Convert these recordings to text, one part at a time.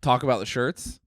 talk about the shirts?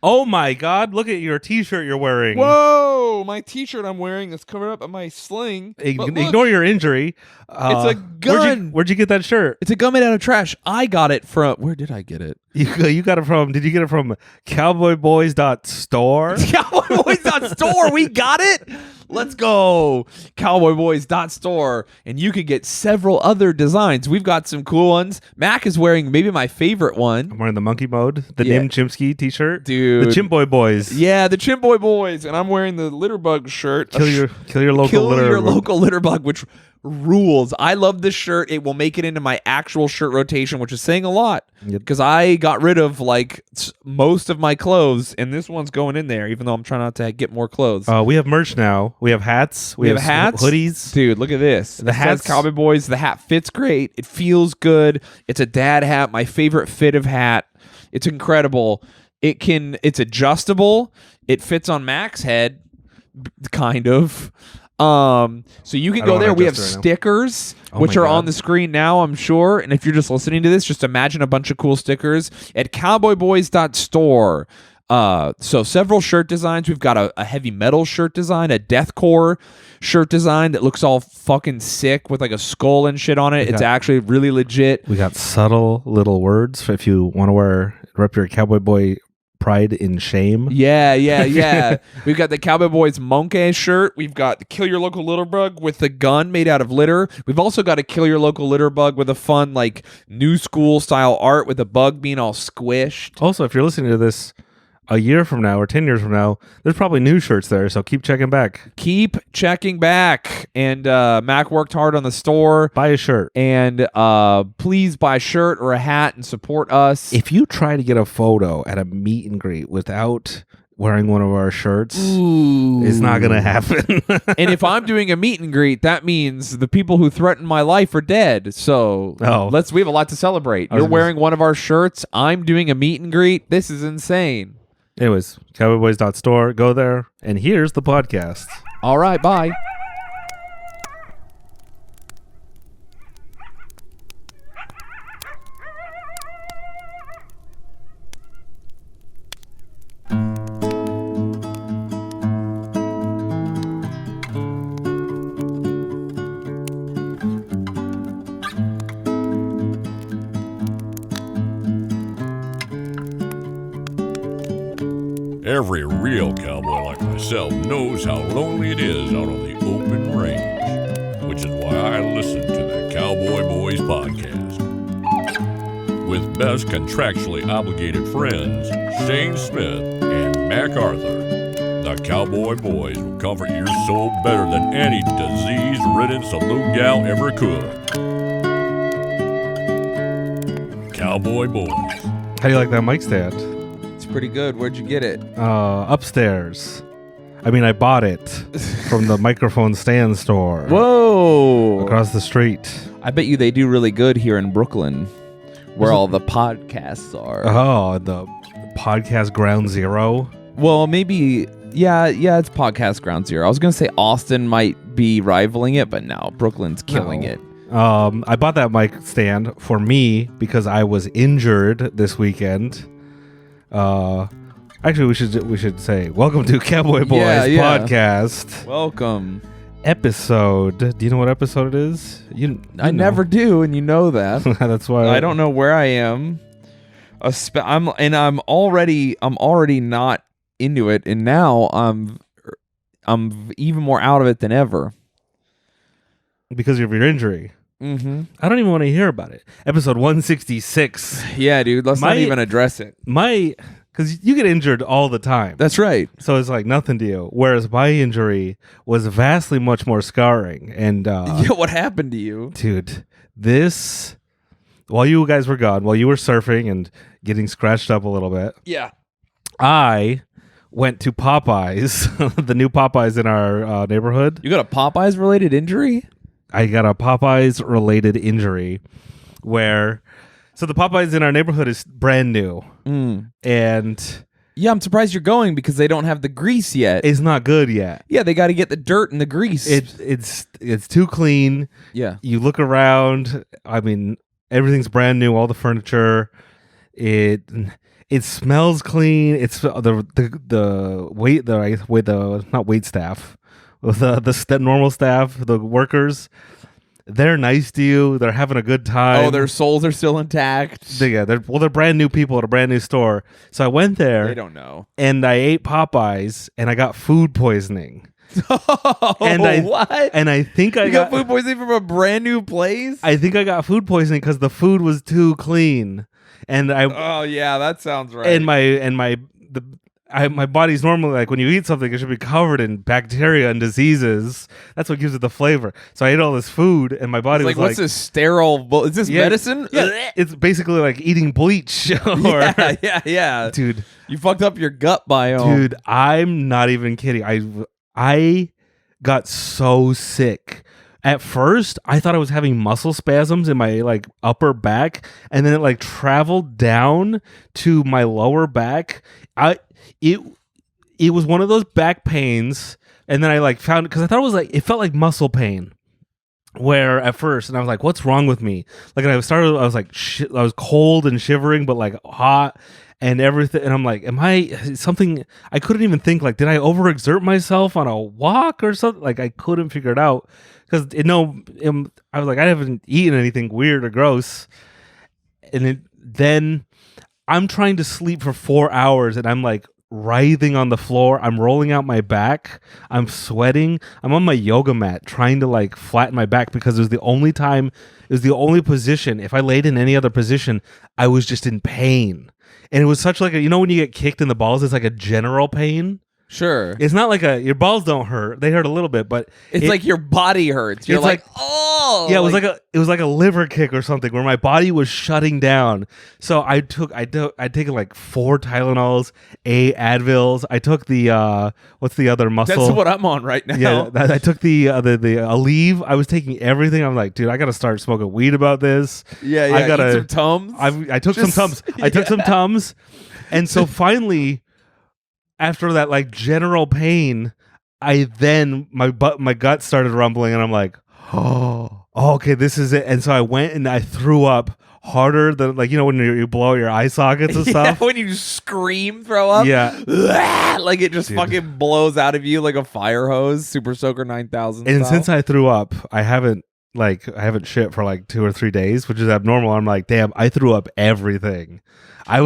Oh my God! Look at your T-shirt you're wearing. Whoa! My T-shirt I'm wearing is covered up by my sling. Ignore your injury. It's a gun. Where'd you get that shirt? It's a gun made out of trash. I got it from... Where did I get it? You got it from... Did you get it from cowboyboys.store? Cowboyboys.store. We got it. Let's go. Cowboyboys.store. And you could get several other designs. We've got some cool ones. Mac is wearing maybe my favorite one. I'm wearing the monkey mode. The Nim Chimpsky t-shirt. Dude. The Chimp Boy Boys. Yeah, the Chimp Boy Boys. And I'm wearing the Litterbug shirt. Kill your local local litterbug, which rules. I love this shirt. It will make it into my actual shirt rotation, which is saying a lot because I got rid of like most of my clothes, and this one's going in there, even though I'm trying not to get more clothes. We have merch now. We have hats. We have hats, hoodies. Dude, look at this. The hat says Cowboy Boys. The hat fits great. It feels good. It's a dad hat. My favorite fit of hat. It's incredible. It's adjustable. It fits on Mac's head, kind of. So you can go there. We have stickers, which are on the screen now, I'm sure. And if you're just listening to this, just imagine a bunch of cool stickers at cowboyboys.store. So several shirt designs. We've got a heavy metal shirt design, a deathcore shirt design that looks all fucking sick with like a skull and shit on it. It's actually really legit. We got subtle little words if you want to rep your cowboy boy pride in shame. Yeah. We've got the Cowboy Boys Monkey shirt. We've got the Kill Your Local Litterbug with the gun made out of litter. We've also got a Kill Your Local Litterbug with a fun, like, new school style art with the bug being all squished. Also, if you're listening to this a year from now or 10 years from now, there's probably new shirts there, so keep checking back. Keep checking back. And Mac worked hard on the store. Buy a shirt. And please buy a shirt or a hat and support us. If you try to get a photo at a meet and greet without wearing one of our shirts, it's not going to happen. And if I'm doing a meet and greet, that means the people who threatened my life are dead. So we have a lot to celebrate. You're wearing one of our shirts. I'm doing a meet and greet. This is insane. Anyways, cowboyboys.store. Go there. And here's the podcast. All right, bye. Every real cowboy like myself knows how lonely it is out on the open range, which is why I listen to the Cowboy Boys podcast. With best contractually obligated friends, Shayne Smith and Mac Arthur, the Cowboy Boys will comfort your soul better than any disease-ridden saloon gal ever could. Cowboy Boys. How do you like that mic stand? Pretty good. Where'd you get it? Upstairs. I mean, I bought it from the microphone stand store. Whoa! Across the street. I bet you they do really good here in Brooklyn, where all the podcasts are. Oh, the podcast ground zero? Well, maybe, yeah, it's podcast ground zero. I was going to say Austin might be rivaling it, but no, Brooklyn's killing it. I bought that mic stand for me because I was injured this weekend. Actually, we should say welcome to Cowboy Boys podcast. Welcome. Episode. Do you know what episode it is? I never do, and you know that. That's why I don't know where I am. I'm already not into it, and now I'm even more out of it than ever because of your injury. Mm-hmm. I don't even want to hear about it. Episode 166. Yeah, dude. Let's not even address it. Because you get injured all the time. That's right. So it's like nothing to you. Whereas my injury was vastly much more scarring. And what happened to you, dude? While you guys were gone, while you were surfing and getting scratched up a little bit. Yeah. I went to Popeyes, the new Popeyes in our neighborhood. You got a Popeyes related injury? I got a Popeyes related injury where, so the Popeyes in our neighborhood is brand new. And yeah, I'm surprised you're going because they don't have the grease yet. It's not good yet. Yeah, they got to get the dirt and the grease. It's too clean. Yeah. You look around, I mean, everything's brand new, all the furniture. It smells clean. It's the not wait staff, the normal staff, the workers. They're nice to you. They're having a good time. Oh, their souls are still intact. They're brand new people at a brand new store. So I went there. They don't know. And I ate Popeyes, and I got food poisoning. Oh, what? And I think I got food poisoning from a brand new place? I think I got food poisoning because the food was too clean. And oh yeah, that sounds right. And my body's normally like when you eat something, it should be covered in bacteria and diseases. That's what gives it the flavor. So I ate all this food, and my body was like, "What's this sterile? Is this medicine?" Yeah, it's basically like eating bleach. Yeah, dude, you fucked up your gut biome. Dude, I'm not even kidding. I got so sick. At first, I thought I was having muscle spasms in my like upper back, and then it like traveled down to my lower back. It was one of those back pains, and then I like found, because I thought it felt like muscle pain. Where at first, and I was like, "What's wrong with me?" Like, and I was like, I was cold and shivering, but like hot and everything. And I'm like, "Am I something?" I couldn't even think. Like, did I overexert myself on a walk or something? Like, I couldn't figure it out because I was like, I haven't eaten anything weird or gross, and then I'm trying to sleep for 4 hours, and I'm like writhing on the floor. I'm rolling out my back. I'm sweating. I'm on my yoga mat trying to like flatten my back because it was the only position. If I laid in any other position, I was just in pain. And it was such like when you get kicked in the balls, it's like a general pain. Sure. It's not like your balls don't hurt. They hurt a little bit, but it's like your body hurts. You're like, oh. Yeah, it was like a liver kick or something where my body was shutting down. So I'd taken like 4 Tylenols, 8 Advils. I took the what's the other muscle? That's what I'm on right now. Yeah, I took the Aleve. I was taking everything. I'm like, dude, I got to start smoking weed about this. Yeah. I got some Tums. I took some Tums. I took some Tums. And so finally, after that like general pain, my gut started rumbling, and I'm like, oh, okay, this is it. And so I went and I threw up harder than when you blow your eye sockets and stuff. When you scream, throw up. Yeah, like it just fucking blows out of you like a fire hose. Super Soaker 9000. And since I threw up, I haven't shit for like 2 or 3 days, which is abnormal. I'm like, damn, I threw up everything. I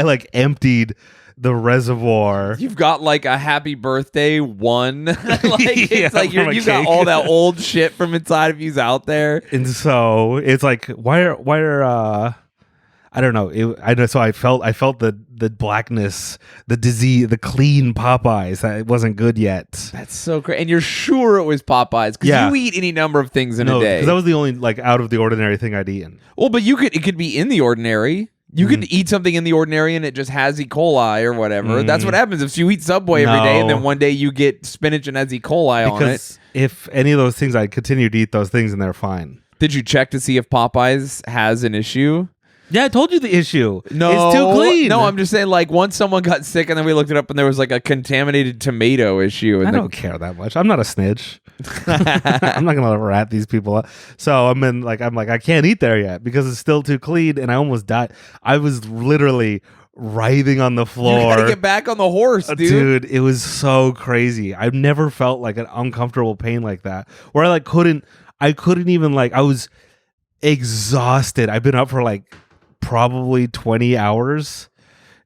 like emptied the reservoir. You've got like a happy birthday one. It's like you got all that old shit from inside of you's out there. And so it's like, why are I don't know. So I felt the blackness, the disease, the clean Popeyes. That it wasn't good yet. That's so great. And you're sure it was Popeyes because you eat any number of things in a day. Because that was the only like out of the ordinary thing I'd eaten. Well, but it could be in the ordinary. You could eat something in the ordinary and it just has E. coli or whatever. That's what happens if you eat Subway every day and then one day you get spinach and has E. coli on it. Because if any of those things, I'd continue to eat those things and they're fine. Did you check to see if Popeyes has an issue? Yeah, I told you the issue. No, it's too clean. No, I'm just saying, like, once someone got sick and then we looked it up and there was like a contaminated tomato issue. And I don't care that much. I'm not a snitch. I'm not gonna rat these people up. So I'm like, I can't eat there yet because it's still too clean, and I almost died. I was literally writhing on the floor. You gotta get back on the horse, dude. Dude, it was so crazy. I've never felt like an uncomfortable pain like that, where I couldn't even I was exhausted. I've been up for like probably 20 hours.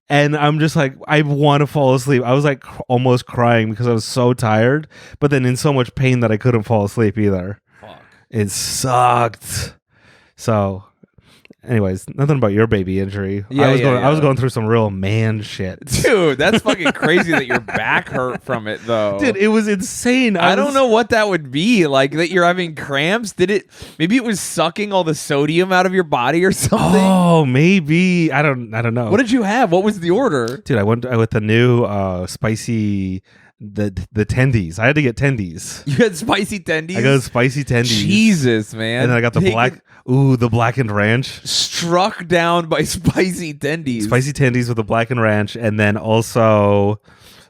And I'm just like, I want to fall asleep. I was like almost crying because I was so tired, but then in so much pain that I couldn't fall asleep either. Fuck. It sucked. So, anyways, nothing about your baby injury. Yeah, I was going through some real man shit. Dude, that's fucking crazy that your back hurt from it, though. Dude, it was insane. I don't know what that would be. Like, that you're having cramps? Maybe it was sucking all the sodium out of your body or something? Oh, maybe. I don't know. What did you have? What was the order? Dude, I went with the new spicy... The tendies. I had to get tendies. You had spicy tendies? I got spicy tendies. Jesus, man. And then I got the blackened ranch. Struck down by spicy tendies. Spicy tendies with the blackened ranch, and then also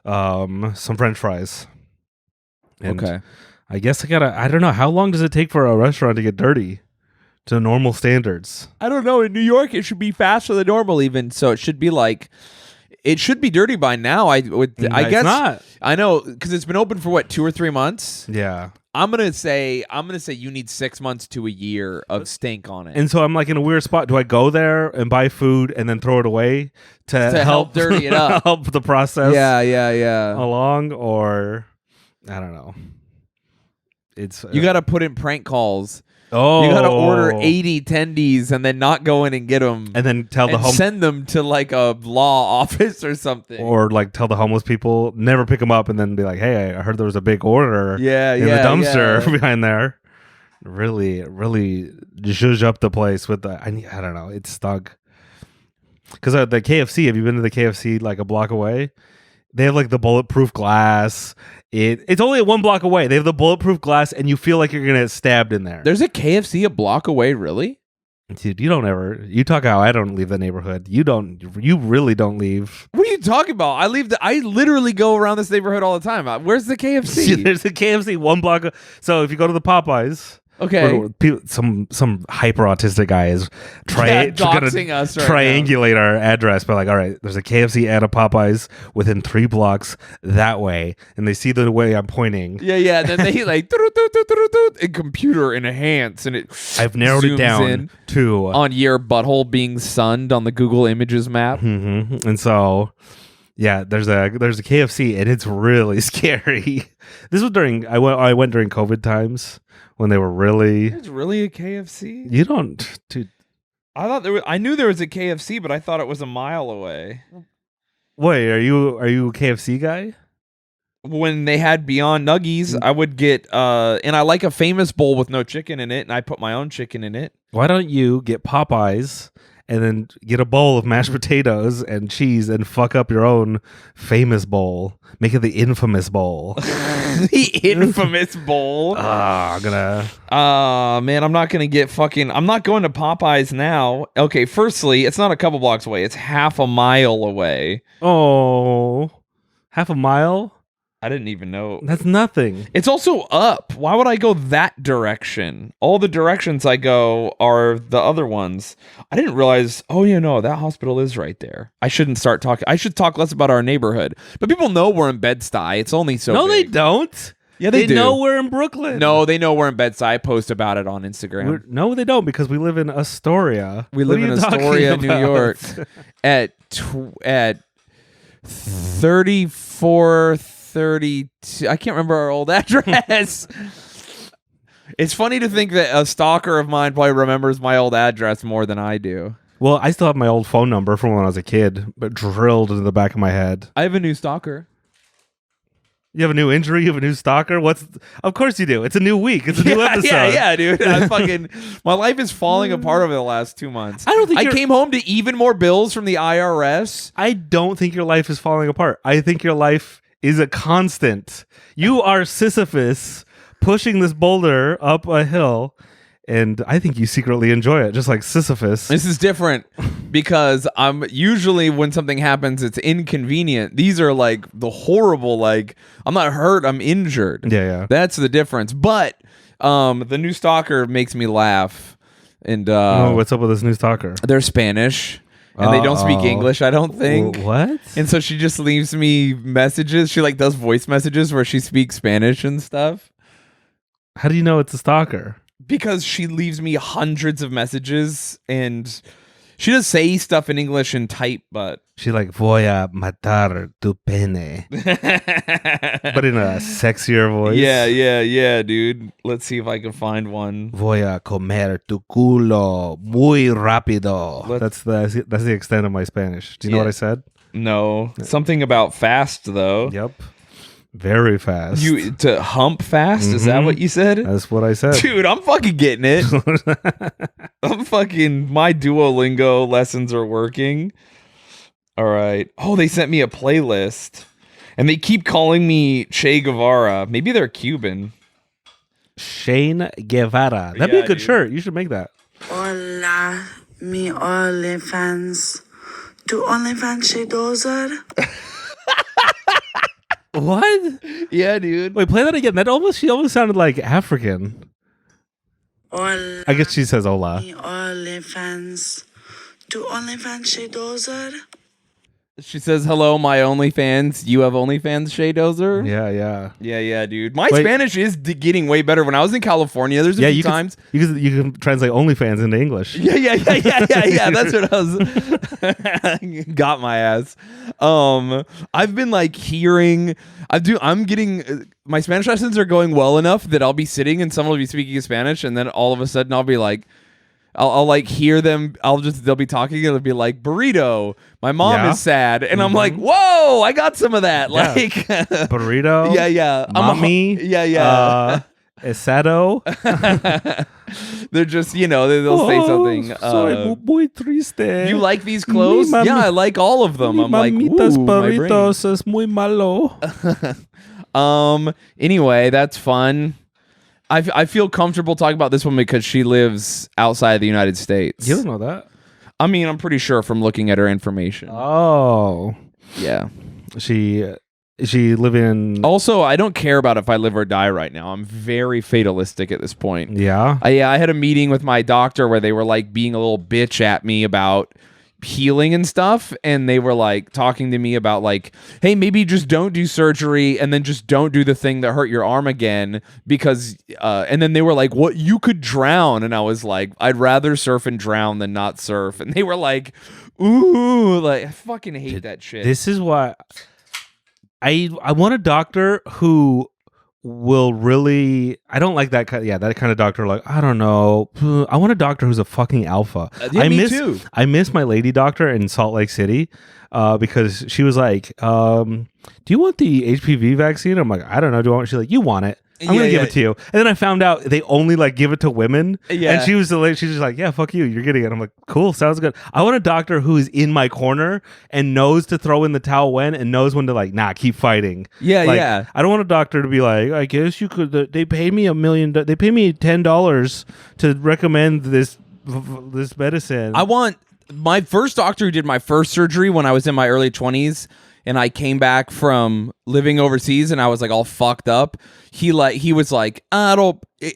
some French fries. And okay. I guess I don't know, how long does it take for a restaurant to get dirty? to normal standards. I don't know. In New York, it should be faster than normal, even. So it should be like, it should be dirty by now. I guess It's not. I know, because it's been open for what, 2 or 3 months. Yeah. I'm gonna say you need 6 months to a year of stink on it. And so I'm like in a weird spot. Do I go there and buy food and then throw it away to help dirty it up, help the process? Yeah. Along, or I don't know. It's You got to put in prank calls. Oh, you got to order 80 tendies and then not go in and get them, and then tell the send them to like a law office or something, or like tell the homeless people never pick them up, and then be like, "Hey, I heard there was a big order, in the dumpster behind there." Really zhuzh up the place with the. I don't know. It's stuck. Because the KFC. Have you been to the KFC like a block away? They have like the bulletproof glass. It's only 1 block away. They have the bulletproof glass, and you feel like you're gonna get stabbed in there. There's a KFC a block away, really? Dude, you don't ever. You talk how I don't leave the neighborhood. You don't. You really don't leave. What are you talking about? I literally go around this neighborhood all the time. Where's the KFC? There's a KFC 1 block. So if you go to the Popeyes. Okay. Some hyper autistic guy is doxing us right triangulate our address by like, all right, there's a KFC and a Popeyes within 3 blocks that way, and they see the way I'm pointing. Yeah. Then they like and computer enhance, and it. I've narrowed it down to on your butthole being sunned on the Google Images map. Mm-hmm. And so, yeah, there's a KFC, and it's really scary. This was during I went during COVID times. When they were really... There's really a KFC? You don't... Dude. I knew there was a KFC, but I thought it was a mile away. Wait, are you a KFC guy? When they had Beyond Nuggies, I would get... and I like a famous bowl with no chicken in it, and I put my own chicken in it. Why don't you get Popeyes and then get a bowl of mashed potatoes and cheese and fuck up your own famous bowl? Make it the infamous bowl. The infamous bowl. I'm gonna. Man, I'm not gonna get fucking. I'm not going to Popeyes now. Okay, firstly, it's not a couple blocks away. It's half a mile away. Oh, half a mile? I didn't even know. That's nothing. It's also up. Why would I go that direction? All the directions I go are the other ones. I didn't realize, that hospital is right there. I shouldn't start talking. I should talk less about our neighborhood. But people know we're in Bed-Stuy. It's only so No, big. they don't. Yeah, they do. They know we're in Brooklyn. No, they know we're in Bed-Stuy. I post about it on Instagram. No, they don't, because we live in Astoria. We live in Astoria, New York at 3432. I can't remember our old address. It's funny to think that a stalker of mine probably remembers my old address more than I do. Well, I still have my old phone number from when I was a kid, but drilled into the back of my head. I have a new stalker. You have a new injury? You have a new stalker? Of course you do. It's a new week. It's a new episode. Yeah, dude. My life is falling apart over the last 2 months. I came home to even more bills from the IRS. I don't think your life is falling apart. I think your life is a constant. You are Sisyphus pushing this boulder up a hill, and I think you secretly enjoy it, just like Sisyphus. This is different because I'm usually when something happens, it's inconvenient. These are like the horrible, like I'm not hurt, I'm injured. Yeah. That's the difference. But the new stalker makes me laugh. And what's up with this new stalker? They're Spanish. And they don't speak English, I don't think. What? And so she just leaves me messages. She like does voice messages where she speaks Spanish and stuff. How do you know it's a stalker? Because she leaves me hundreds of messages, and she does say stuff in English and type, but she like voy a matar tu pene, but in a sexier voice. Yeah, dude. Let's see if I can find one. Voy a comer tu culo muy rápido. That's the extent of my Spanish. Do you know what I said? No, something about fast though. Yep. Very fast. You to hump fast? Mm-hmm. Is that what you said? That's what I said. Dude, I'm fucking getting it. My Duolingo lessons are working. All right. Oh, they sent me a playlist. And they keep calling me Che Guevara. Maybe they're Cuban. Shayne Guevara. That'd be a good shirt. You should make that. Hola, mi OnlyFans. Do OnlyFans say dozer? What? Yeah, dude. Wait, play that again. She almost sounded like African. Hola, I guess she says hola. mi OnlyFans. Do OnlyFans Shay Dozer? She says, "Hello, my OnlyFans. You have OnlyFans, Shay Dozer?" Yeah. Yeah, dude. My Wait. Spanish is getting way better. When I was in California, there's a few you times. you can translate OnlyFans into English. Yeah. That's what I was. Got my ass. I've been like hearing. I'm getting my Spanish lessons are going well enough that I'll be sitting and someone will be speaking Spanish, and then all of a sudden I'll be like. I'll like hear them. They'll be talking. It'll be like burrito. My mom is sad, and I'm like, whoa! I got some of that. Yeah. Like Burrito. Yeah. Mommy. Asado. They're just they'll say something. Soy muy triste. You like these clothes? Yeah, I like all of them. I'm like, mamitas ooh, my brain. burritos es muy malo. Anyway, that's fun. I feel comfortable talking about this one because she lives outside of the United States. You don't know that. I mean, I'm pretty sure from looking at her information. Oh, Yeah. She live in. Also, I don't care about if I live or die right now. I'm very fatalistic at this point. Yeah. I had a meeting with my doctor where they were like being a little bitch at me about healing and stuff, and they were like talking to me about like, hey, maybe just don't do surgery and then just don't do the thing that hurt your arm again because and then they were like, what, you could drown, and I was like, I'd rather surf and drown than not surf, and they were like, ooh, like I fucking hate that shit. This is why I want a doctor who will really. I don't like that kind. Yeah, that kind of doctor. Like, I don't know. I want a doctor who's a fucking alpha. Yeah, me too. I miss my lady doctor in Salt Lake City because she was like, "Do you want the HPV vaccine?" I'm like, "I don't know. Do I want?" She's like, "You want it. I'm gonna give it to you." And then I found out they only like give it to women. Yeah. And she's just like, "Yeah, fuck you. You're getting it." I'm like, "Cool, sounds good." I want a doctor who is in my corner and knows to throw in the towel when and knows when to like, nah, keep fighting. Yeah, Like, yeah. I don't want a doctor to be like, I guess you could. They pay me $1 million. They pay me $10 to recommend this medicine. I want my first doctor who did my first surgery when I was in my early 20s and I came back from living overseas and I was like all fucked up. He was like, I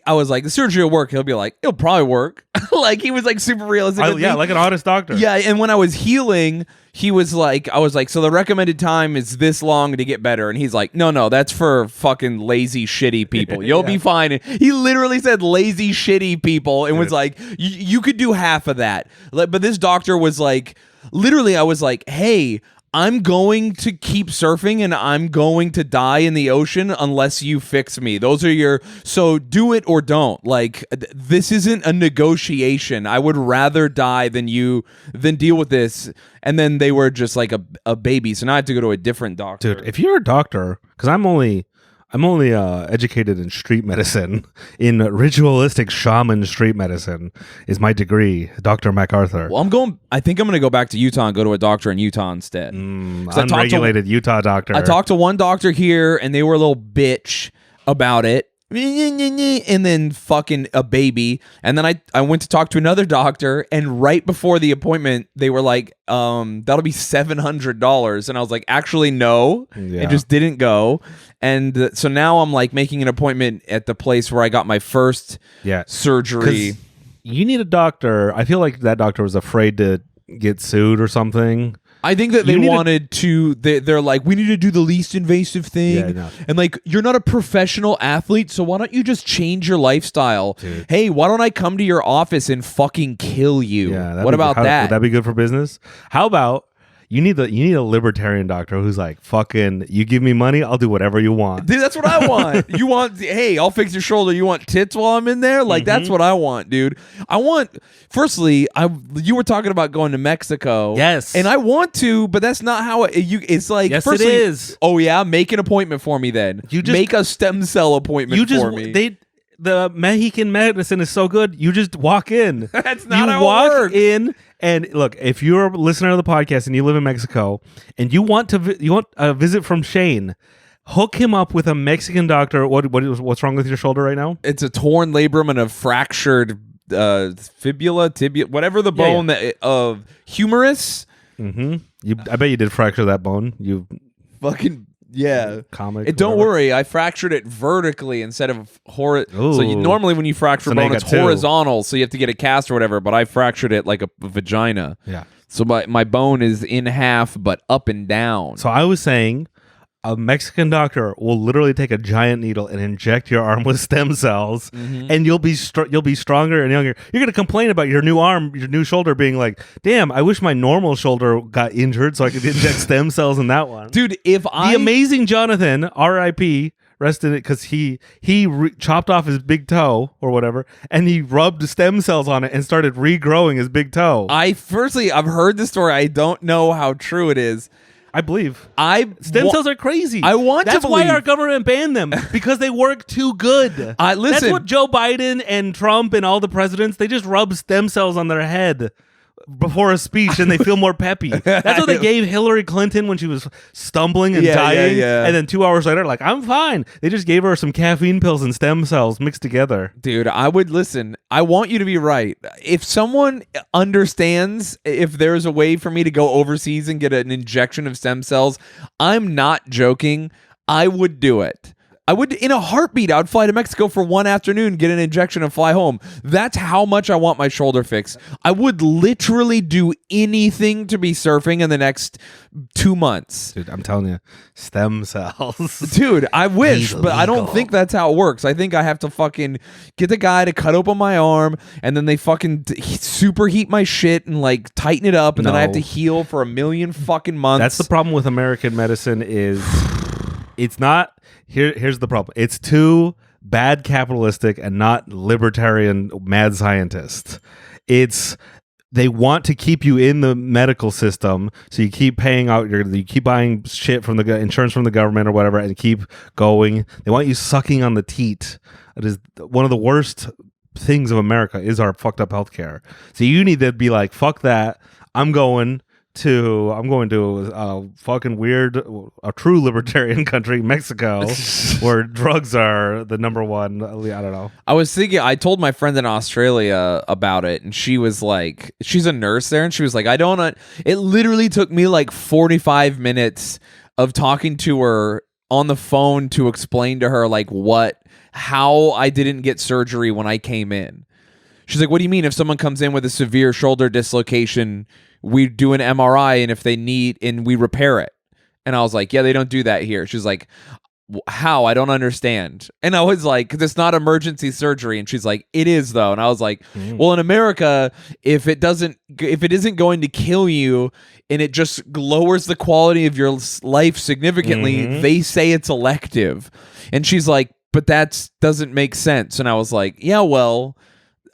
was like, the surgery will work. He'll be like, it'll probably work. Like he was like super realistic. with me. like an honest doctor. Yeah, and when I was healing, he was like, I was like, so the recommended time is this long to get better, and he's like, no, that's for fucking lazy, shitty people. You'll be fine. And he literally said lazy, shitty people, and was like, you could do half of that. Like, but this doctor was like, literally, I was like, hey, I'm going to keep surfing and I'm going to die in the ocean unless you fix me. Those are so do it or don't. Like this isn't a negotiation. I would rather die than deal with this. And then they were just like a baby. So now I have to go to a different doctor. Dude, if you're a doctor, because I'm only educated in street medicine, in ritualistic shaman street medicine is my degree, Dr. MacArthur. Well, I think I'm going to go back to Utah and go to a doctor in Utah instead. Unregulated Utah doctor. I talked to one doctor here and they were a little bitch about it. And then fucking a baby. And then I went to talk to another doctor, and right before the appointment they were like, that'll be $700. And I was like, actually no. Yeah. It just didn't go. And so now I'm like making an appointment at the place where I got my first surgery. You need a doctor. I feel like that doctor was afraid to get sued or something. I think that they wanted to. They're like, we need to do the least invasive thing, Yeah, no. and like, you're not a professional athlete, so why don't you just change your lifestyle? Dude. Hey, why don't I come to your office and fucking kill you? Yeah. What about that? Would that be good for business? How about you need a libertarian doctor who's like, fucking, you give me money, I'll do whatever you want. Dude, that's what I want. You want, hey, I'll fix your shoulder. You want tits while I'm in there? Like, that's what I want, dude. I want, firstly, you were talking about going to Mexico. Yes. And I want to, but that's not how it's like, Yes, firstly, it is. Oh, yeah? Make an appointment for me then. You just make a stem cell appointment for me. The Mexican medicine is so good. You just walk in. That's not how it works. You walk works. in, and look, if you're a listener of the podcast and you live in Mexico and you want a visit from Shayne, hook him up with a Mexican doctor. What's wrong with your shoulder right now? It's a torn labrum and a fractured fibula, tibia, whatever the bone of humerus. Mm-hmm. I bet you did fracture that bone. You fucking. Yeah. comic. Don't whatever. worry, I fractured it vertically instead of So Ooh. normally when you fracture So a now bone, you it's got two. horizontal, so you have to get a cast or whatever. But I fractured it like a vagina. Yeah. So my bone is in half, but up and down. So I was saying, a Mexican doctor will literally take a giant needle and inject your arm with stem cells, and you'll be stronger and younger. You're gonna complain about your new arm, your new shoulder being like, "Damn, I wish my normal shoulder got injured so I could inject stem cells in that one." Dude, the Amazing Jonathan, R.I.P. Rest in it, because he chopped off his big toe or whatever, and he rubbed stem cells on it and started regrowing his big toe. I've heard the story. I don't know how true it is. I believe. Stem Cells are crazy. I want to That's why believe. our government banned them, because they work too good. Listen. That's what Joe Biden and Trump and all the presidents, they just rub stem cells on their head before a speech and they feel more peppy. That's what they gave Hillary Clinton when she was stumbling and dying. Yeah. And then 2 hours later, like, I'm fine. They just gave her some caffeine pills and stem cells mixed together. Dude, I would listen. I want you to be right. If someone understands if there's a way for me to go overseas and get an injection of stem cells, I'm not joking. I would do it. I would, in a heartbeat, I would fly to Mexico for one afternoon, get an injection, and fly home. That's how much I want my shoulder fixed. I would literally do anything to be surfing in the next 2 months. Dude, I'm telling you, stem cells. Dude, I wish, but I don't Illegal. think that's how it works. I think I have to fucking get the guy to cut open my arm, and then they fucking superheat my shit and like tighten it up, and then I have to No. heal for 1,000,000 fucking months. That's the problem with American medicine is it's not here's the problem. It's too bad capitalistic and not libertarian mad scientist. They want to keep you in the medical system, so you keep paying out you keep buying shit from the insurance from the government or whatever, and keep going. They want you sucking on the teat. It is one of the worst things of America is our fucked up healthcare. So you need to be like, fuck that. I'm going to a fucking weird, a true libertarian country, Mexico, where drugs are the number one. I don't know. I was thinking, I told my friend in Australia about it, and she was like, she's a nurse there, and she was like, it literally took me like 45 minutes of talking to her on the phone to explain to her like how I didn't get surgery when I came in. She's like, what do you mean if someone comes in with a severe shoulder dislocation, we do an MRI, and if they need, and we repair it? And I was like, yeah, they don't do that here. She's like, how? I don't understand. And I was like, because it's not emergency surgery. And she's like, it is though. And I was like, well, in America, if it isn't going to kill you and it just lowers the quality of your life significantly, they say it's elective. And she's like, but that doesn't make sense. And I was like, yeah, well,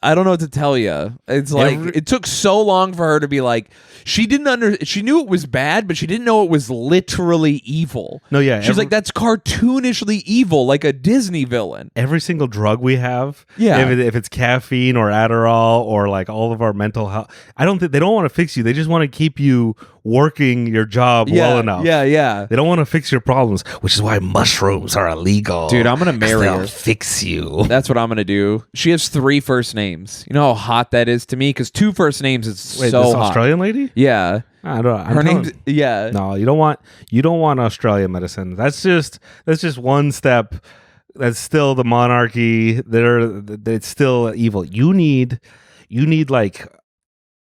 I don't know what to tell you. It's like it took so long for her to be like, she knew it was bad, but she didn't know it was literally evil. No, yeah. She's like, that's cartoonishly evil, like a Disney villain. Every single drug we have, Yeah. if it's caffeine or Adderall or like all of our mental health, I don't think they don't want to fix you. They just want to keep you working your job well enough. Yeah. They don't want to fix your problems, which is why mushrooms are illegal. Dude, I'm gonna marry they'll her. fix you. That's what I'm gonna do. She has 3 first names. You know how hot that is to me? Because 2 first names is Wait, so this hot. Australian lady? Yeah. I don't know. Her name's yeah. No, you don't want Australian medicine. That's just one step. That's still the monarchy. It's still evil. You need like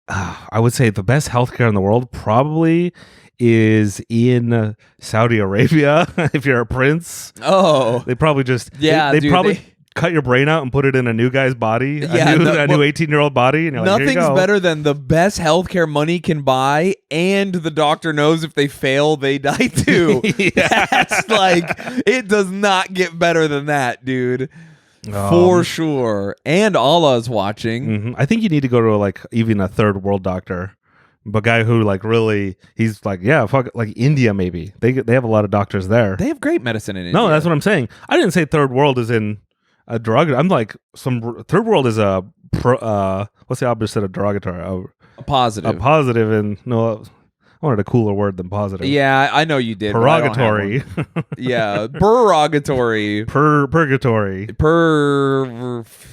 I would say the best healthcare in the world probably is in Saudi Arabia. If you're a prince, Oh. they probably just they dude, probably cut your brain out and put it in a new guy's body, Yeah, a new 18-year-old body, and you're like, here you nothing's go. better than the best healthcare money can buy, and the doctor knows if they fail, they die too. That's like, it does not get better than that, dude. For sure. And Allah's watching. Mhm. I think you need to go to like even a third world doctor, but guy who like really, he's like, yeah, fuck, like India maybe. They have a lot of doctors there. They have great medicine in India. No, that's what I'm saying. I didn't say third world is in a drug. I'm like third world is a what's the opposite of derogatory? A positive. A positive, and no, I wanted a cooler word than positive. Yeah, I know you did. but I don't have Prerogatory. one. Yeah, prerogatory. Purgatory.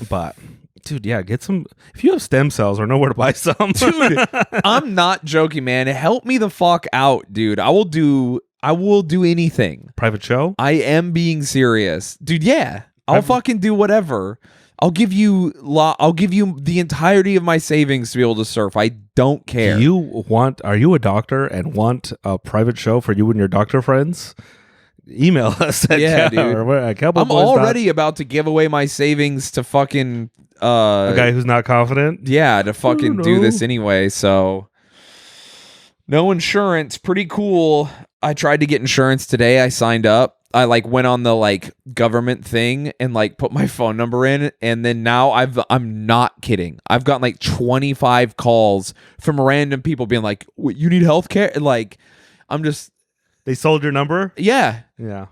But dude, yeah, get some. If you have stem cells or know where to buy some, Dude, I'm not joking, man. Help me the fuck out, dude. I will do I will do anything. Private show? I am being serious, dude. Yeah, I'll fucking do whatever. I'll give you the entirety of my savings to be able to surf. I don't care. Are you a doctor and want a private show for you and your doctor friends? Email us at dude. Cowboy I'm Boys already about to give away my savings to fucking a guy who's not confident. Yeah, to fucking do this anyway. So no insurance, pretty cool. I tried to get insurance today. I signed up. I went on the government thing and put my phone number in, and then now I'm not kidding. I've gotten 25 calls from random people being like, "You need healthcare?" And I'm just. They sold your number? Yeah.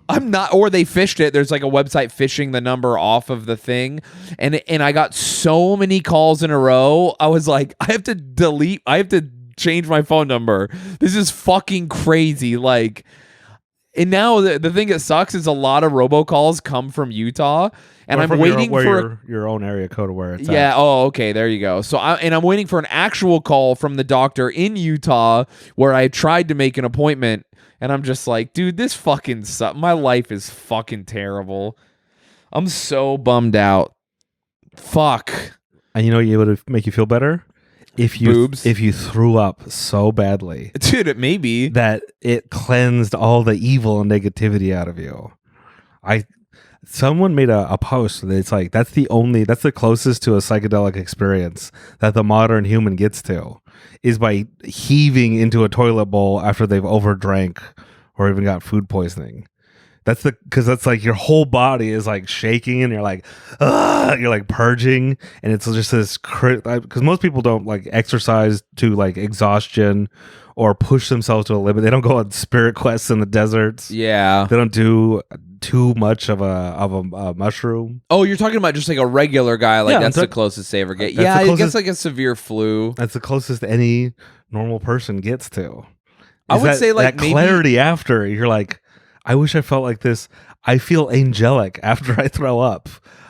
I'm not, or they fished it. There's a website fishing the number off of the thing, and I got so many calls in a row. I was like, I have to change my phone number. This is fucking crazy. And now the thing that sucks is a lot of robocalls come from Utah, and I'm waiting for your own area code of where it's yeah. at. Oh, okay. There you go. So I'm waiting for an actual call from the doctor in Utah where I tried to make an appointment, and I'm just like, dude, this fucking sucks. My life is fucking terrible. I'm so bummed out. Fuck. And you know what would make you feel better? If you threw up so badly, dude, it may be that it cleansed all the evil and negativity out of you. Someone made a post that it's that's the closest to a psychedelic experience that the modern human gets to, is by heaving into a toilet bowl after they've overdrank or even got food poisoning. Because that's your whole body is shaking, and you're purging, and it's just this because most people don't exercise to exhaustion or push themselves to a limit. They don't go on spirit quests in the deserts. Yeah, they don't do too much of a mushroom. Oh, you're talking about just a regular guy. That's the closest they ever get. Yeah, I guess a severe flu. That's the closest any normal person gets to. I would say that maybe clarity after you're I wish I felt like this. I feel angelic after I throw up.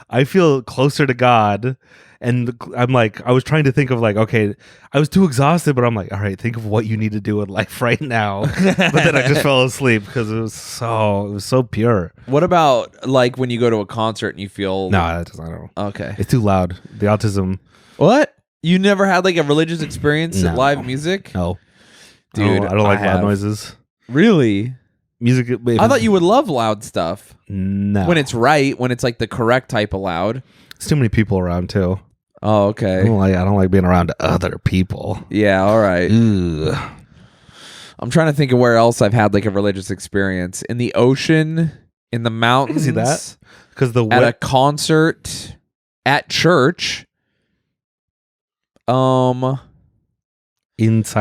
I feel closer to God. And I'm I was trying to think of okay, I was too exhausted, but I'm all right, think of what you need to do in life right now. But then I just fell asleep because it was so pure. What about when you go to a concert and you feel? No, I don't know. Okay. It's too loud. The autism. What? You never had a religious experience at live music? No. Dude, I don't like loud noises. Really? Music. I thought you would love loud stuff. No. When it's right, when it's the correct type of loud. There's too many people around too. Oh, okay. I don't like being around other people. Yeah, all right. Ugh. I'm trying to think of where else I've had a religious experience. In the ocean, in the mountains. I can see that. Because at a concert, at church. Inside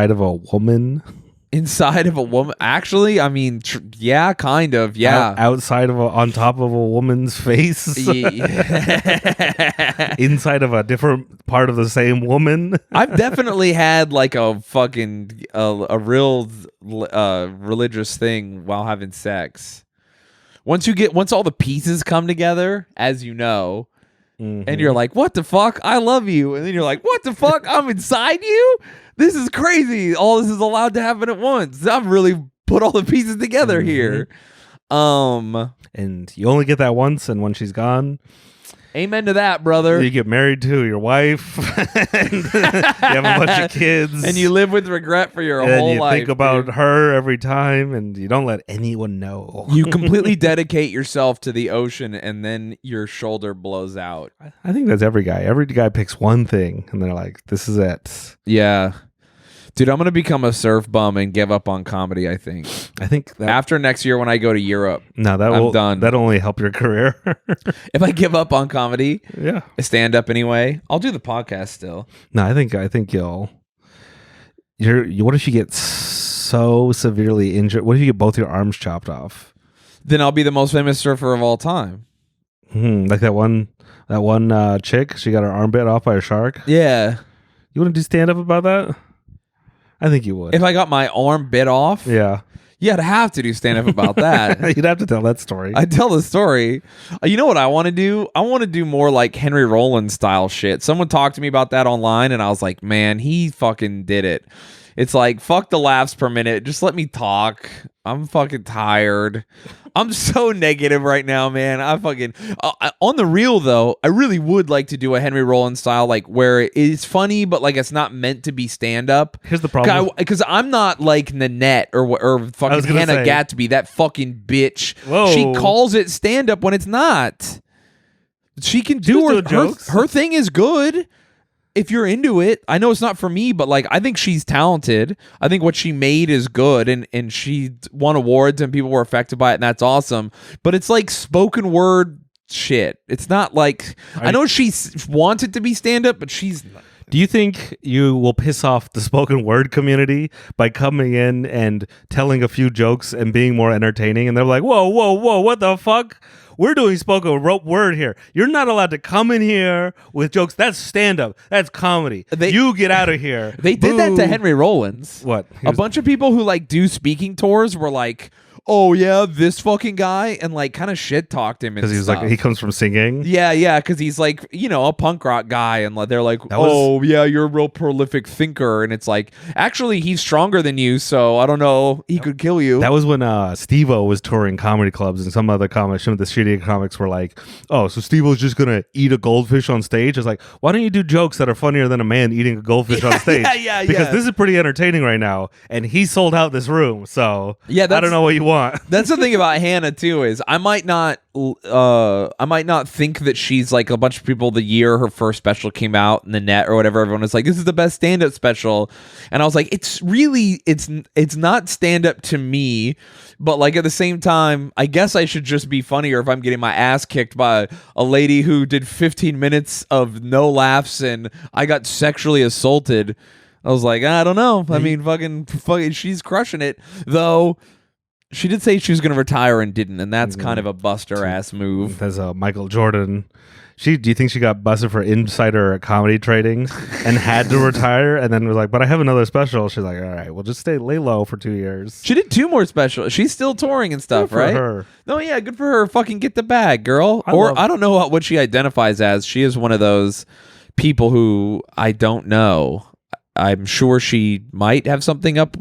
of a woman. Inside of a woman, actually, I mean, yeah, kind of, yeah. Outside of on top of a woman's face, inside of a different part of the same woman. I've definitely had a fucking a real religious thing while having sex. Once all the pieces come together, as you know, and you're like, what the fuck? I love you, and then you're like, what the fuck? I'm inside you. This is crazy. All this is allowed to happen at once. I've really put all the pieces together here. And you only get that once, and when she's gone, amen to that, brother. You get married to your wife, and you have a bunch of kids, and you live with regret for your whole life. You think about her every time, and you don't let anyone know. You completely dedicate yourself to the ocean, and then your shoulder blows out. I think that's every guy. Every guy picks one thing, and they're like, "This is it." Yeah. Dude, I'm going to become a surf bum and give up on comedy, I think. After next year when I go to Europe, I'm done. That'll only help your career. If I give up on comedy, yeah, stand up anyway, I'll do the podcast still. No, I think you'll. What if you get so severely injured? What if you get both your arms chopped off? Then I'll be the most famous surfer of all time. Like that one chick, she got her arm bit off by a shark. Yeah. You wouldn't do stand up about that? I think you would. If I got my arm bit off? Yeah. Yeah, I'd have to do stand-up about that. You'd have to tell that story. I'd tell the story. You know what I want to do? I want to do more Henry Rollins style shit. Someone talked to me about that online, and I was like, man, he fucking did it. It's like, fuck the laughs per minute. Just let me talk. I'm fucking tired. I'm so negative right now, man. I fucking on the real though. I really would like to do a Henry Rollins style, like where it's funny, but like it's not meant to be stand up. Here's the problem, because I'm not like Nanette or fucking Hannah Gatsby, that fucking bitch. Whoa. She calls it stand up when it's not. She can do her thing is good. If you're into it, I know it's not for me, but like I think she's talented. I think what she made is good, and she won awards and people were affected by it, and that's awesome. But it's like spoken word shit. It's not like I know she wants it to be stand up, but she's not. Do you think you will piss off the spoken word community by coming in and telling a few jokes and being more entertaining? And they're like, whoa, what the fuck? We're doing spoken word here. You're not allowed to come in here with jokes. That's stand-up. That's comedy. You get out of here. They did that to Henry Rollins. What? A bunch of people who like do speaking tours were like, oh yeah, this fucking guy, and like kind of shit talked him because he's like he comes from singing. Yeah, because he's like a punk rock guy, and they're like, yeah, you're a real prolific thinker, and it's like actually he's stronger than you, so I don't know, he could kill you. That was when Steve-O was touring comedy clubs, and some other comics, some of the shitty comics were like, oh, so Steve-O's just gonna eat a goldfish on stage. It's like, why don't you do jokes that are funnier than a man eating a goldfish on stage? Because this is pretty entertaining right now, and he sold out this room, so I don't know what you want. That's the thing about Hannah too, is I might not think that she's like a bunch of people the year her first special came out in the net or whatever. Everyone was like, this is the best stand-up special, and I was like, it's not stand-up to me, but like at the same time, I guess I should just be funnier if I'm getting my ass kicked by a lady who did 15 minutes of no laughs and I got sexually assaulted. I was like, I don't know. I mean, fucking, she's crushing it though. She did say she was going to retire and didn't, and that's kind of a buster ass move. There's Michael Jordan. Do you think she got busted for insider comedy trading and had to retire, and then was like, "But I have another special." She's like, "All right, we'll just lay low for 2 years." She did 2 more specials. She's still touring and stuff, right? Good for her. No, yeah, good for her. Fucking get the bag, girl. I don't know what she identifies as. She is one of those people who I don't know. I'm sure she might have something up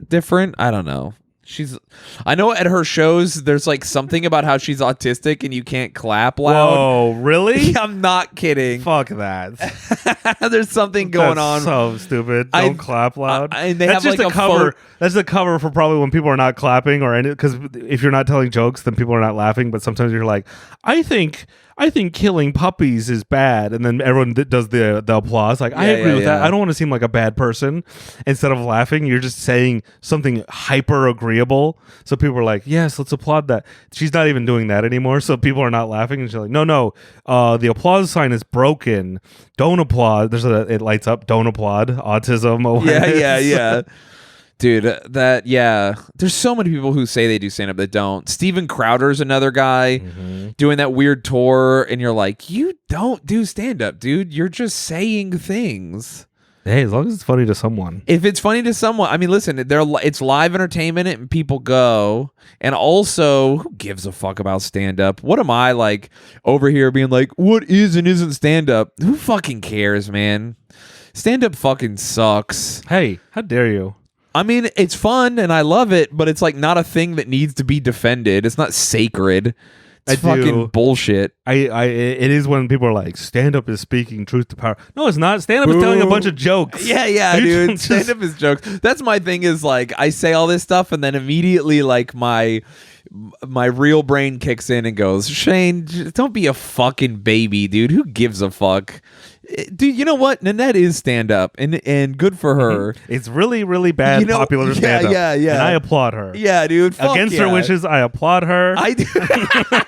different. I don't know. I know at her shows there's like something about how she's autistic and you can't clap loud. Oh, really? I'm not kidding. Fuck that. There's something going on. So stupid. Don't clap loud. And they That's have just like a cover. That's the cover for probably when people are not clapping or any, because if you're not telling jokes, then people are not laughing. But sometimes you're like, I think killing puppies is bad, and then everyone does the applause. Like, I agree with that. I don't want to seem like a bad person. Instead of laughing, you're just saying something hyper agreeable. So people are like, yes, let's applaud that. She's not even doing that anymore. So people are not laughing, and she's like, no, the applause sign is broken. Don't applaud. It lights up. Don't applaud. Autism. Yeah. Dude, there's so many people who say they do stand-up that don't. Steven Crowder's another guy doing that weird tour, and you're like, you don't do stand-up, dude. You're just saying things. Hey, as long as it's funny to someone. If it's funny to someone, I mean, listen, it's live entertainment and people go. And also, who gives a fuck about stand-up? What am I like over here being like, what is and isn't stand-up? Who fucking cares, man? Stand-up fucking sucks. Hey, how dare you? I mean, it's fun and I love it, but it's like not a thing that needs to be defended. It's not sacred. It's fucking bullshit. It is when people are like, stand-up is speaking truth to power. No, it's not. Stand-up is telling a bunch of jokes. Yeah, dude. Stand-up is jokes. That's my thing, is like, I say all this stuff and then immediately like my real brain kicks in and goes, Shayne, don't be a fucking baby, dude. Who gives a fuck? Dude, you know what? Nanette is stand-up, and good for her. It's really, really bad popular stand-up. Yeah. And I applaud her. Yeah, dude. Against her wishes, I applaud her. I do.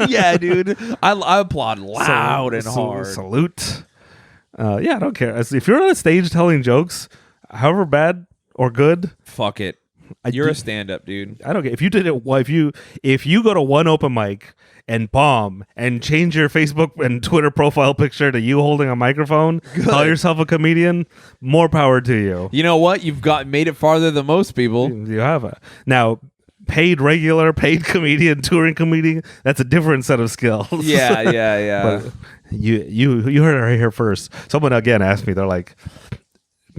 Yeah, dude. I applaud loud and hard. Salute. I don't care. If you're on a stage telling jokes, however bad or good, fuck it. You're a stand-up, dude. I don't care. If you did it, if you go to one open mic and bomb and change your Facebook and Twitter profile picture to you holding a microphone, call yourself a comedian, more power to you. You know what? You've made it farther than most people. You have now. Paid comedian, touring comedian, that's a different set of skills. Yeah. But you heard it right here first. Someone again asked me, they're like,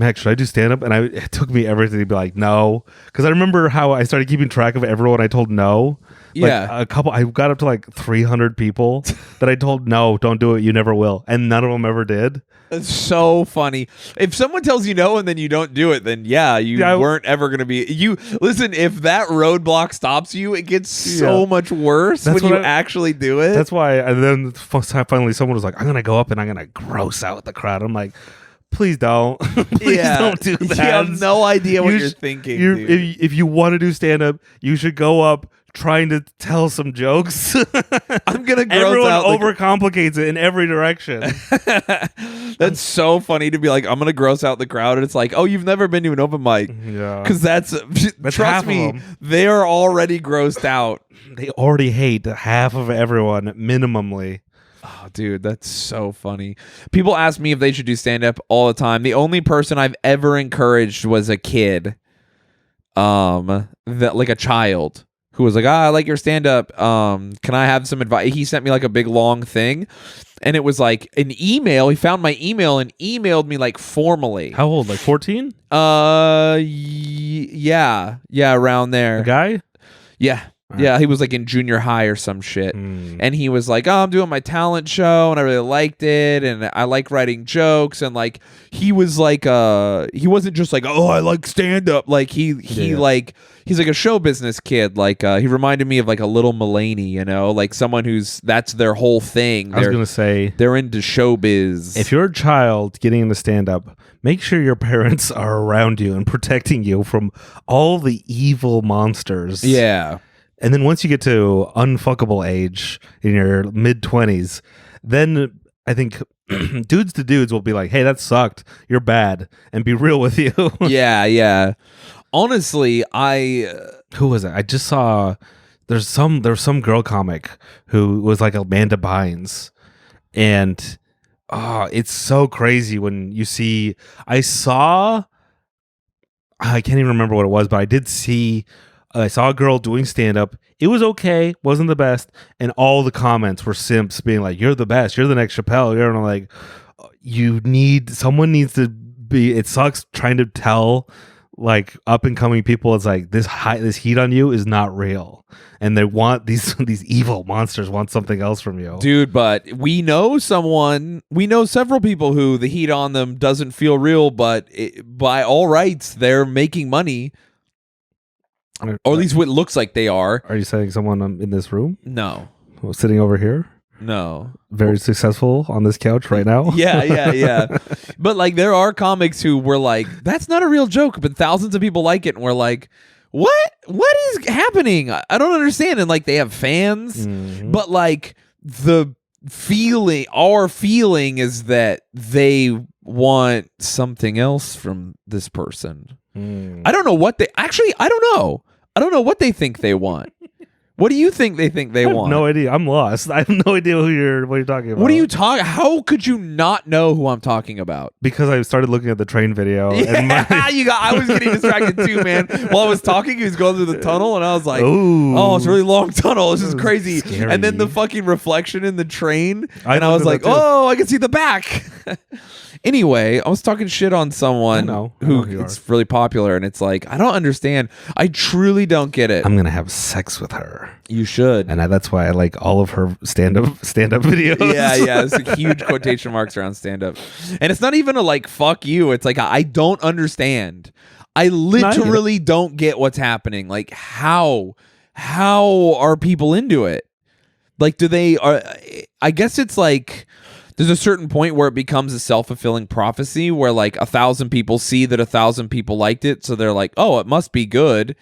Max, should I do stand up? And it took me everything to be like, no, because I remember how I started keeping track of everyone I told no. Yeah. I got up to like 300 people that I told no, don't do it, you never will, and none of them ever did. It's so funny. If someone tells you no and then you don't do it, then you weren't ever going to be. You listen. If that roadblock stops you, it gets so much worse when you actually do it. That's why. And then finally, someone was like, "I'm gonna go up and I'm gonna gross out the crowd." I'm like, please don't. Please don't do that. You have no idea what you're thinking. Dude. If you want to do stand up, you should go up trying to tell some jokes. I'm gonna gross Everyone out. overcomplicates it in every direction. That's so funny to be like, I'm gonna gross out the crowd, and it's like, oh, you've never been to an open mic. Yeah, because that's trust me, they are already grossed out. They already hate half of everyone minimally. Oh, dude, that's so funny. People ask me if they should do stand up all the time. The only person I've ever encouraged was a kid, that like a child who was like, I like your stand up. Can I have some advice? He sent me like a big long thing, and it was like an email. He found my email and emailed me like formally. How old? Like 14? Yeah, around there. A guy? Yeah. Yeah, he was like in junior high or some shit. And he was like, oh, I'm doing my talent show and I really liked it and I like writing jokes. And like, he was like, he wasn't just like, oh, I like stand up. Like he's like a show business kid. Like he reminded me of like a little Mulaney, you know, like someone that's their whole thing. I was going to say, they're into showbiz. If you're a child getting into stand up, make sure your parents are around you and protecting you from all the evil monsters. Yeah. And then once you get to unfuckable age in your mid-20s, then I think dudes to dudes will be like, hey, that sucked. You're bad. And be real with you. Yeah. Honestly, who was it? I just saw there's some girl comic who was like Amanda Bynes. And it's so crazy when you see I can't even remember what it was, but I saw a girl doing stand-up. It was okay, wasn't the best, and all the comments were simps being like, "You're the best. You're the next Chappelle." You're like, someone needs to be. It sucks trying to tell like up and coming people. It's like this heat on you is not real, and they want these evil monsters want something else from you, dude. But we know several people who the heat on them doesn't feel real, but by all rights, they're making money. Or at least what it looks like they are. Are you saying someone in this room? No. Sitting over here? No. Very successful on this couch right now? Yeah. But like there are comics who were like, that's not a real joke, but thousands of people like it, and we're like, what is happening? I don't understand. And like they have fans, but like our feeling is that they want something else from this person. I don't know what I don't know. I don't know what they think they want. What do you think they think they want? No idea. I'm lost. I have no idea what you're talking about. What are you talking? How could you not know who I'm talking about? Because I started looking at the train video. Yeah, I was getting distracted too, man. While I was talking, he was going through the tunnel, and I was like, "Oh, it's a really long tunnel. This is crazy." Scary. And then the fucking reflection in the train, and I was like, "Oh, I can see the back." Anyway, I was talking shit on someone who it's really popular, and it's like, I don't understand. I truly don't get it. I'm gonna have sex with her. You should, and that's why I like all of her stand-up videos. Yeah, it's like huge quotation marks around stand-up, and it's not even a like fuck you. It's like I don't understand. I literally don't get what's happening. Like how are people into it? Like, I guess it's like. There's a certain point where it becomes a self-fulfilling prophecy where like 1,000 people see that 1,000 people liked it. So they're like, oh, it must be good.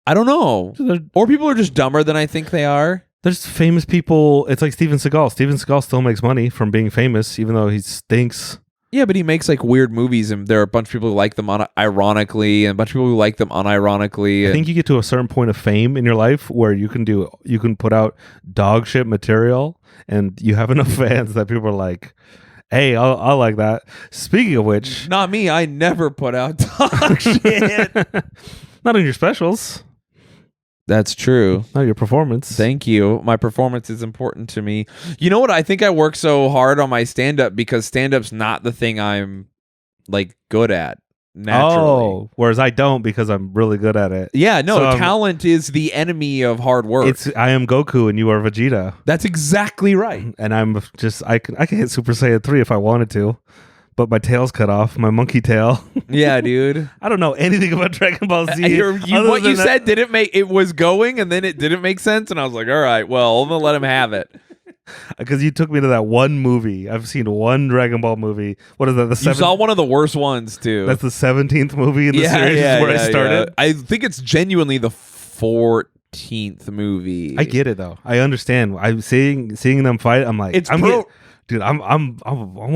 I don't know. Or people are just dumber than I think they are. There's famous people. It's like Steven Seagal. Steven Seagal still makes money from being famous, even though he stinks. Yeah, but he makes like weird movies, and there are a bunch of people who like them ironically, and a bunch of people who like them unironically. I think you get to a certain point of fame in your life where you can put out dog shit material, and you have enough fans that people are like, "Hey, I like that." Speaking of which, not me. I never put out dog shit. Not in your specials. That's true. Not your performance. Thank you. My performance is important to me. You know what? I think I work so hard on my stand-up because stand-up's not the thing I'm like good at naturally. Oh, whereas I don't because I'm really good at it. Yeah, no, So, talent is the enemy of hard work. I am Goku and you are Vegeta. That's exactly right. And I'm just I can hit Super Saiyan 3 if I wanted to. But my tail's cut off, my monkey tail. Yeah, dude. I don't know anything about Dragon Ball Z. What you said didn't make it was going, and then it didn't make sense, and I was like, all right, well, I'm gonna let him have it. Because you took me to that one movie. I've seen one Dragon Ball movie. What is that? You saw one of the worst ones too. That's the 17th movie in the series where I started. Yeah. I think it's genuinely the 14th movie. I get it though. I understand. I'm seeing them fight. I'm like, dude, I want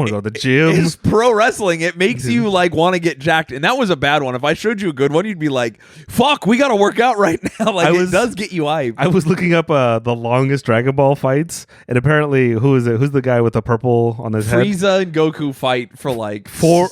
to go to the gym. It's pro wrestling. It makes you like want to get jacked. And that was a bad one. If I showed you a good one, you'd be like, fuck, we got to work out right now. Like it does get you hyped. I was looking up the longest Dragon Ball fights. And apparently, who is it? Who's the guy with the purple on his head? Frieza and Goku fight for like 4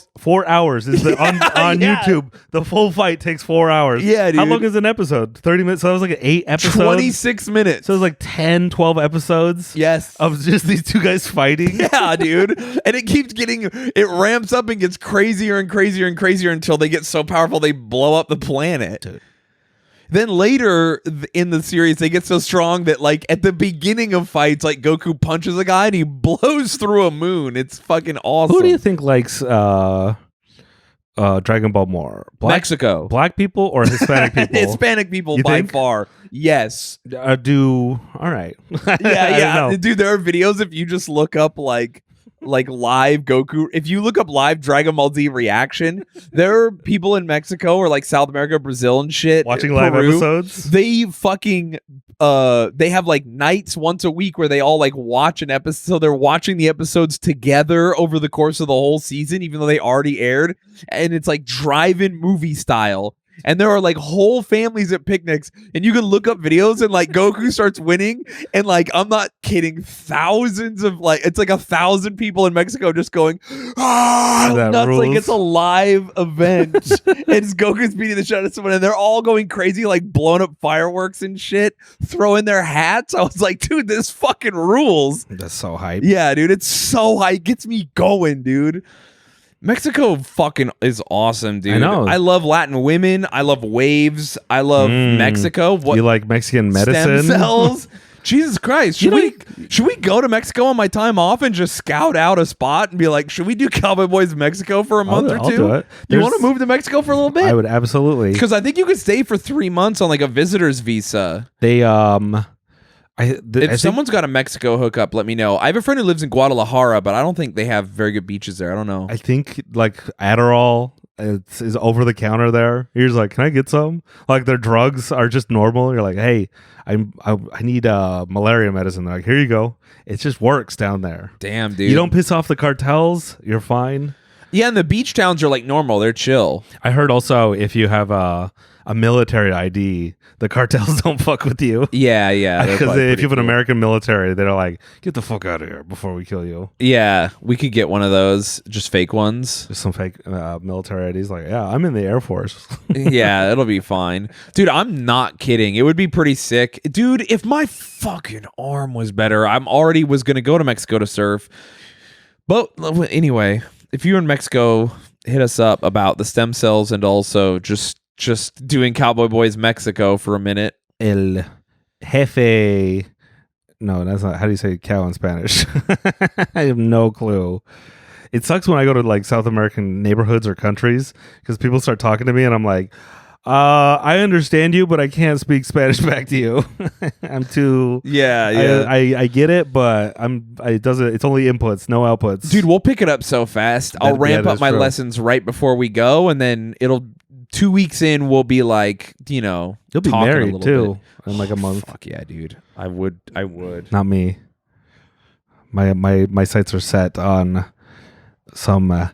hours. Is on YouTube. The full fight takes 4 hours. Yeah, dude. How long is an episode? 30 minutes. So that was like 8 episodes. 26 minutes. So it was like 10, 12 episodes. Yes. Of just these two guys fighting. Yeah, dude. And it keeps it ramps up and gets crazier and crazier and crazier until they get so powerful they blow up the planet. Then later in the series, they get so strong that like at the beginning of fights, like Goku punches a guy and he blows through a moon. It's fucking awesome. Who do you think likes Dragon Ball more? Mexico. Black people or Hispanic people? Hispanic people you by think? far. Yes. All right. Yeah. Dude, there are videos if you just look up like live Goku. If you look up live Dragon Ball Z reaction, there are people in Mexico or like South America, Brazil and shit watching live episodes. They fucking they have like nights once a week where they all like watch an episode. So they're watching the episodes together over the course of the whole season, even though they already aired. And it's like drive-in movie style. And there are like whole families at picnics, and you can look up videos and like Goku starts winning, and like I'm not kidding, thousands of like it's like 1,000 people in Mexico just going nuts, like it's a live event. And it's Goku's beating the shit out of someone, and they're all going crazy, like blowing up fireworks and shit, throwing their hats. I was like, dude, this fucking rules. That's so hype. Yeah, dude, it's so hype. Gets me going, dude. Mexico fucking is awesome, dude. I know. I love Latin women. I love waves. I love Mexico. What you like Mexican medicine? Stem cells. Jesus Christ. Should we go to Mexico on my time off and just scout out a spot and be like, should we do Cowboy Boys Mexico for a month or two? I'll do it. You want to move to Mexico for a little bit? I would absolutely. Because I think you could stay for 3 months on like a visitor's visa. They If someone's got a Mexico hookup, let me know. I have a friend who lives in Guadalajara, but I don't think they have very good beaches there. I don't know. I think like Adderall is over the counter there. He's like, can I get some? Like their drugs are just normal. You're like, hey, I need malaria medicine. They're like, here you go. It just works down there. Damn, dude. You don't piss off the cartels. You're fine. Yeah, and the beach towns are like normal. They're chill. I heard also if you have a military ID, the cartels don't fuck with you. Yeah. Because if you have an American military, they're like, get the fuck out of here before we kill you. Yeah, we could get one of those, just fake ones. Just some fake military IDs. Like, yeah, I'm in the Air Force. Yeah, it'll be fine. Dude, I'm not kidding. It would be pretty sick. Dude, if my fucking arm was better, I'm already was going to go to Mexico to surf. But anyway, if you're in Mexico, hit us up about the stem cells and also just doing Cowboy Boys Mexico for a minute. El jefe. No, that's not. How do you say cow in Spanish? I have no clue. It sucks when I go to like South American neighborhoods or countries because people start talking to me and I'm like, I understand you, but I can't speak Spanish back to you. I'm too. Yeah. I get it, but it's only inputs, no outputs. Dude, we'll pick it up so fast. I'll ramp up my lessons right before we go, and then it'll 2 weeks in, we'll be like, you'll be married too in like a month. Fuck yeah, dude. I would. Not me. My sights are set on some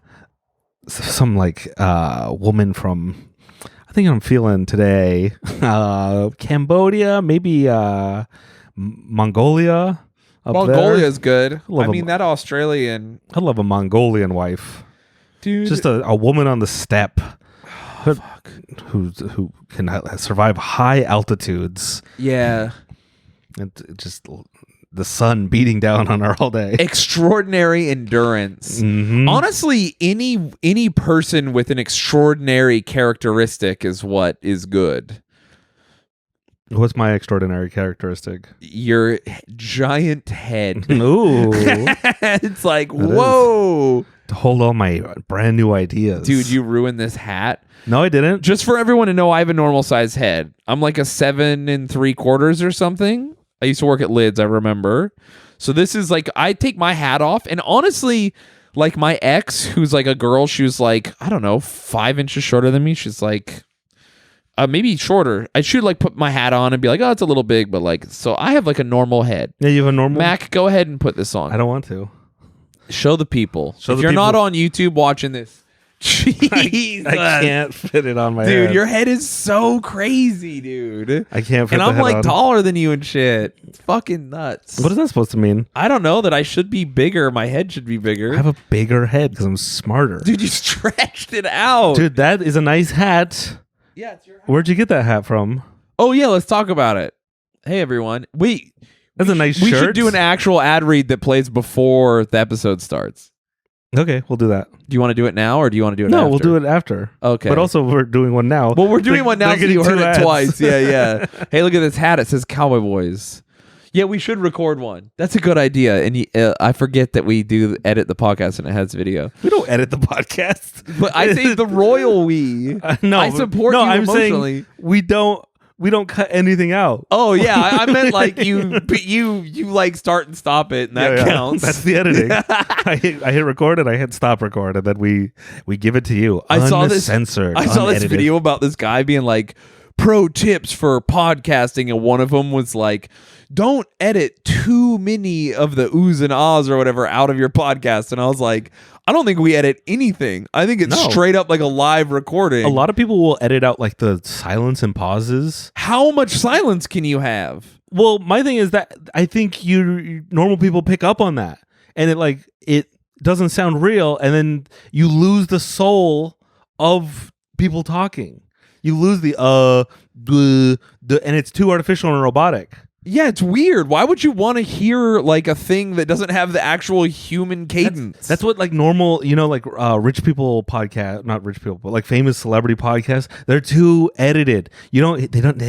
like woman from, I think I'm feeling today, Cambodia, maybe Mongolia. Mongolia's good. I mean, that Australian. I love a Mongolian wife, dude. Just a woman on the steppe. Who can survive high altitudes? Yeah, and just the sun beating down on her all day. Extraordinary endurance. Honestly, any person with an extraordinary characteristic is what is good. What's my extraordinary characteristic? Your giant head. Ooh. It's like, whoa. To hold all my brand new ideas. Dude, you ruined this hat. No, I didn't. Just for everyone to know, I have a normal size head. I'm like a 7 3/4 or something. I used to work at Lids, I remember. So this is like, I take my hat off, and honestly, like my ex, who's like a girl, she was like, I don't know, 5 inches shorter than me. She's like, maybe shorter. I should like put my hat on and be like, oh, it's a little big, but like, so I have like a normal head. Yeah, you have a normal. Mac, go ahead and put this on. I don't want to. Show the people. Show if the you're not people. on YouTube watching this, Jesus. I can't fit it on my Dude, head. your head is so crazy, dude. I can't fit And the I'm head like on. taller than you and shit. It's fucking nuts. What is that supposed to mean? I don't know, that I should be bigger. My head should be bigger. I have a bigger head because I'm smarter. Dude, you stretched it out. Dude, that is a nice hat. Yeah, it's your hat. Where'd you get that hat from? Oh, yeah, let's talk about it. Hey, everyone. That's a nice We shirt. should do an actual ad read that plays before the episode starts. Okay, we'll do that. Do you want to do it now, or do you want to do it No, after? we'll do it after. Okay. But also, we're doing one now. Well, we're doing one now, they're so you getting heard 2 it ads. twice. Yeah. Hey, look at this hat. It says Cowboy Boys. Yeah, we should record one. That's a good idea. And I forget that we do edit the podcast and it has video. We don't edit the podcast. But I say the royal we. No, I support you I'm emotionally. saying we don't cut anything out. Oh yeah, I meant like you like start and stop it, and that counts. That's the editing. I hit record and I hit stop record, and then we give it to you. I saw this uncensored. I saw this unedited. video about this guy being like, pro tips for podcasting, and one of them was like, don't edit too many of the oohs and ahs or whatever out of your podcast. And I was like, I don't think we edit anything. I think it's straight up like a live recording. A lot of people will edit out like the silence and pauses. How much silence can you have? Well, my thing is that I think you normal people pick up on that, and it doesn't sound real, and then you lose the soul of people talking. You lose the and it's too artificial and robotic. Yeah, it's weird. Why would you want to hear like a thing that doesn't have the actual human cadence? That's what like normal, like rich people podcast, not rich people, but like famous celebrity podcasts. They're too edited. They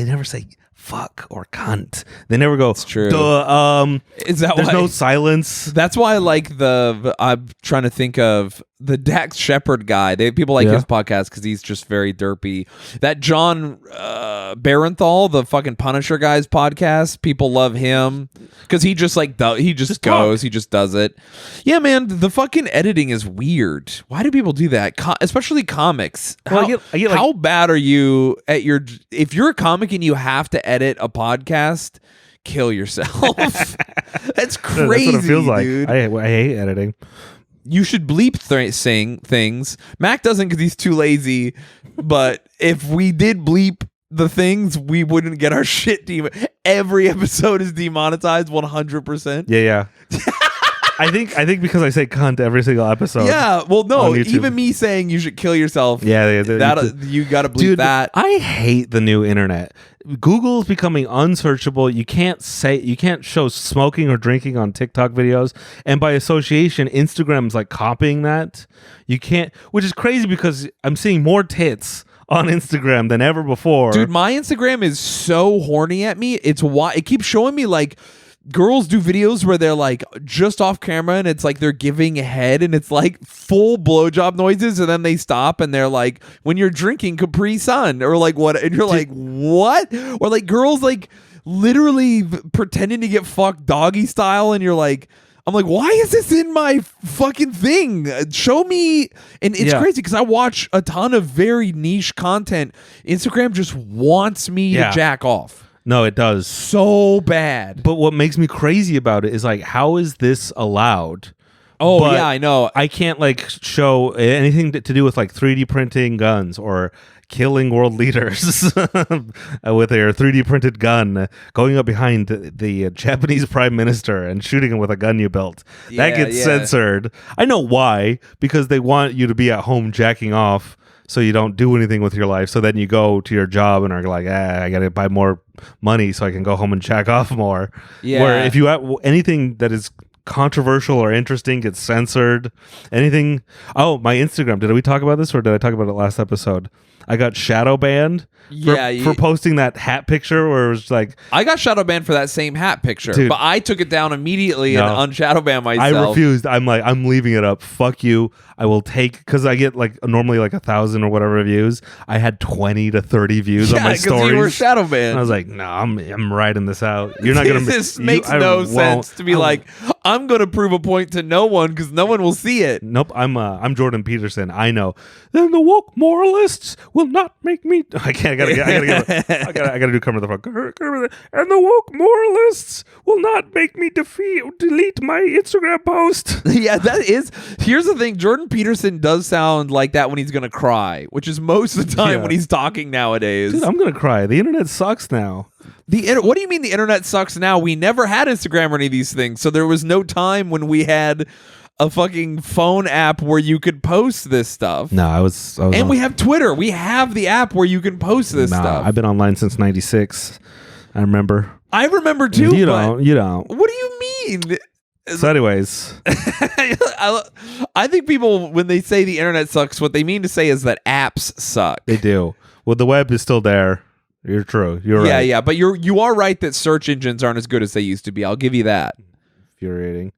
never say fuck or cunt. They never go. It's true. Duh, Is that there's why? no silence. That's why I like I'm trying to think of the Dax Shepard guy. People like his podcast because he's just very derpy. That John Barenthal, the fucking Punisher guy's podcast, people love him because he just like he just goes, he just does it. Yeah, man, the fucking editing is weird. Why do people do that? Especially comics. Well, I get like, how bad are you at if you're a comic and you have to edit a podcast? Kill yourself. That's crazy. That's what it feels like. Dude. I hate editing. You should bleep saying things. Mac doesn't because he's too lazy. But if we did bleep the things, we wouldn't get our shit every episode is demonetized 100%. Yeah. I think because I say cunt every single episode. Yeah, well, no, YouTube. even me saying you should kill yourself. Yeah, that you got to bleep Dude, that. I hate the new internet. Google's becoming unsearchable. You can't show smoking or drinking on TikTok videos, and by association, Instagram's like copying that. You can't, which is crazy because I'm seeing more tits on Instagram than ever before. Dude, my Instagram is so horny at me. It's why it keeps showing me like girls do videos where they're like just off camera and it's like they're giving head and it's like full blowjob noises and then they stop and they're like, when you're drinking Capri Sun or like what, and you're like, what? Or like girls like literally pretending to get fucked doggy style and you're like, I'm like, why is this in my fucking thing? Show me. And it's crazy because I watch a ton of very niche content. Instagram just wants me to jack off. No, it does. So bad. But what makes me crazy about it is like, how is this allowed? Oh, But yeah, I know. I can't like show anything to do with like 3D printing guns or killing world leaders with their 3D printed gun, going up behind the Japanese prime minister and shooting him with a gun you built. That gets censored. I know why, because they want you to be at home jacking off so you don't do anything with your life. So then you go to your job and are like, I got to buy more money so I can go home and jack off more. Yeah. Where if you have anything that is controversial or interesting gets censored, anything. Oh, my Instagram. Did we talk about this or did I talk about it last episode? I got shadow banned for posting that hat picture where it was like, I got shadow banned for that same hat picture, Dude. but I took it down immediately and unshadow banned myself. I refused. I'm like, I'm leaving it up. Fuck you. I will take, because I get like normally like 1,000 or whatever views. I had 20 to 30 views on my stories. You were shadow banned. And I was like, no, I'm writing this out. You're not gonna. This makes no sense to be like, I'm gonna prove a point to no one because no one will see it. Nope. I'm Jordan Peterson. I know. Then the woke moralists will not make me. I gotta do Kermit the Frog. And the woke moralists will not make me delete my Instagram post. Yeah, that is. Here's the thing. Jordan Peterson does sound like that when he's gonna cry, which is most of the time when he's talking nowadays. Dude, I'm gonna cry. The internet sucks now. What do you mean the internet sucks now? We never had Instagram or any of these things, so there was no time when we had a fucking phone app where you could post this stuff. No, I was and we have Twitter. We have the app where you can post this stuff. I've been online since '96. I remember. I remember too. You don't. What do you mean? So, anyways, I think people, when they say the internet sucks, what they mean to say is that apps suck. They do. Well, the web is still there. You're true. You're right. Yeah, but you are right that search engines aren't as good as they used to be. I'll give you that. Infuriating.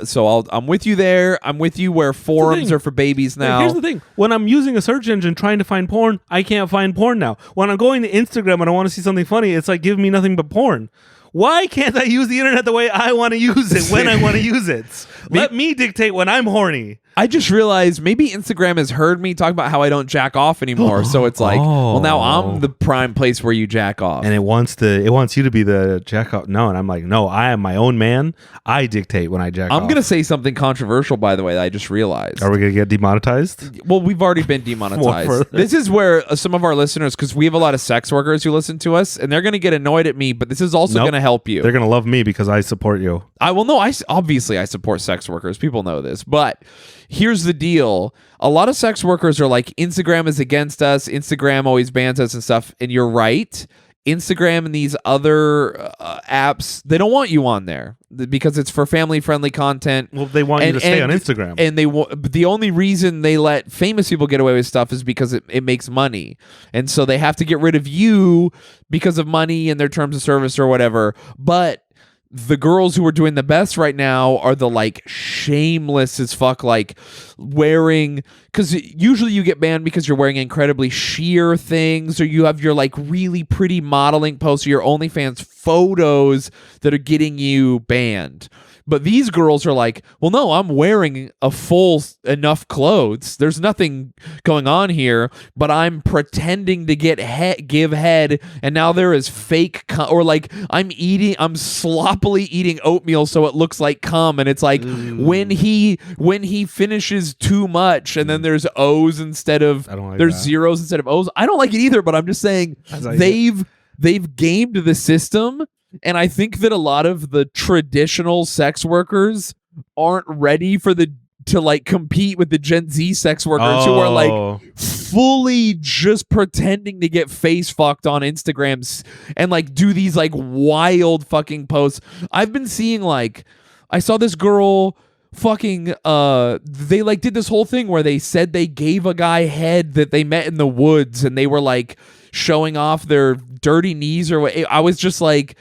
So I'm with you there. I'm with you where forums are for babies now. Here's the thing. When I'm using a search engine trying to find porn, I can't find porn now. When I'm going to Instagram and I want to see something funny, it's like giving me nothing but porn. Why can't I use the internet the way I want to use it when I want to use it? Let me dictate when I'm horny. I just realized maybe Instagram has heard me talk about how I don't jack off anymore. So it's like, well, now I'm the prime place where you jack off. And it wants you to be the jack off. No, and I'm like, no, I am my own man. I dictate when I jack off. I'm going to say something controversial, by the way, that I just realized. Are we going to get demonetized? Well, we've already been demonetized. This is where some of our listeners, because we have a lot of sex workers who listen to us, and they're going to get annoyed at me, but this is also going to help you. They're going to love me because I support you. Obviously I support sex workers. People know this, but here's the deal. A lot of sex workers are like, Instagram is against us. Instagram always bans us and stuff. And you're right. Instagram and these other apps, they don't want you on there because it's for family-friendly content. Well, they want you to stay on Instagram. And the only reason they let famous people get away with stuff is because it makes money. And so they have to get rid of you because of money and their terms of service or whatever. But the girls who are doing the best right now are the like shameless as fuck, like wearing, because usually you get banned because you're wearing incredibly sheer things, or you have your like really pretty modeling posts or your OnlyFans photos that are getting you banned. But these girls are like, well, no, I'm wearing a full enough clothes. There's nothing going on here, but I'm pretending to give head, and now there is fake or like I'm sloppily eating oatmeal so it looks like cum, and it's like when he finishes too much, and then there's O's instead of zeros instead of O's. I don't like it either, but I'm just saying they've gamed the system. And I think that a lot of the traditional sex workers aren't ready to like compete with the Gen Z sex workers who are like fully just pretending to get face fucked on Instagrams and like do these like wild fucking posts. I've been seeing like, I saw this girl fucking they like did this whole thing where they said they gave a guy head that they met in the woods, and they were like showing off their dirty knees or what. I was just like,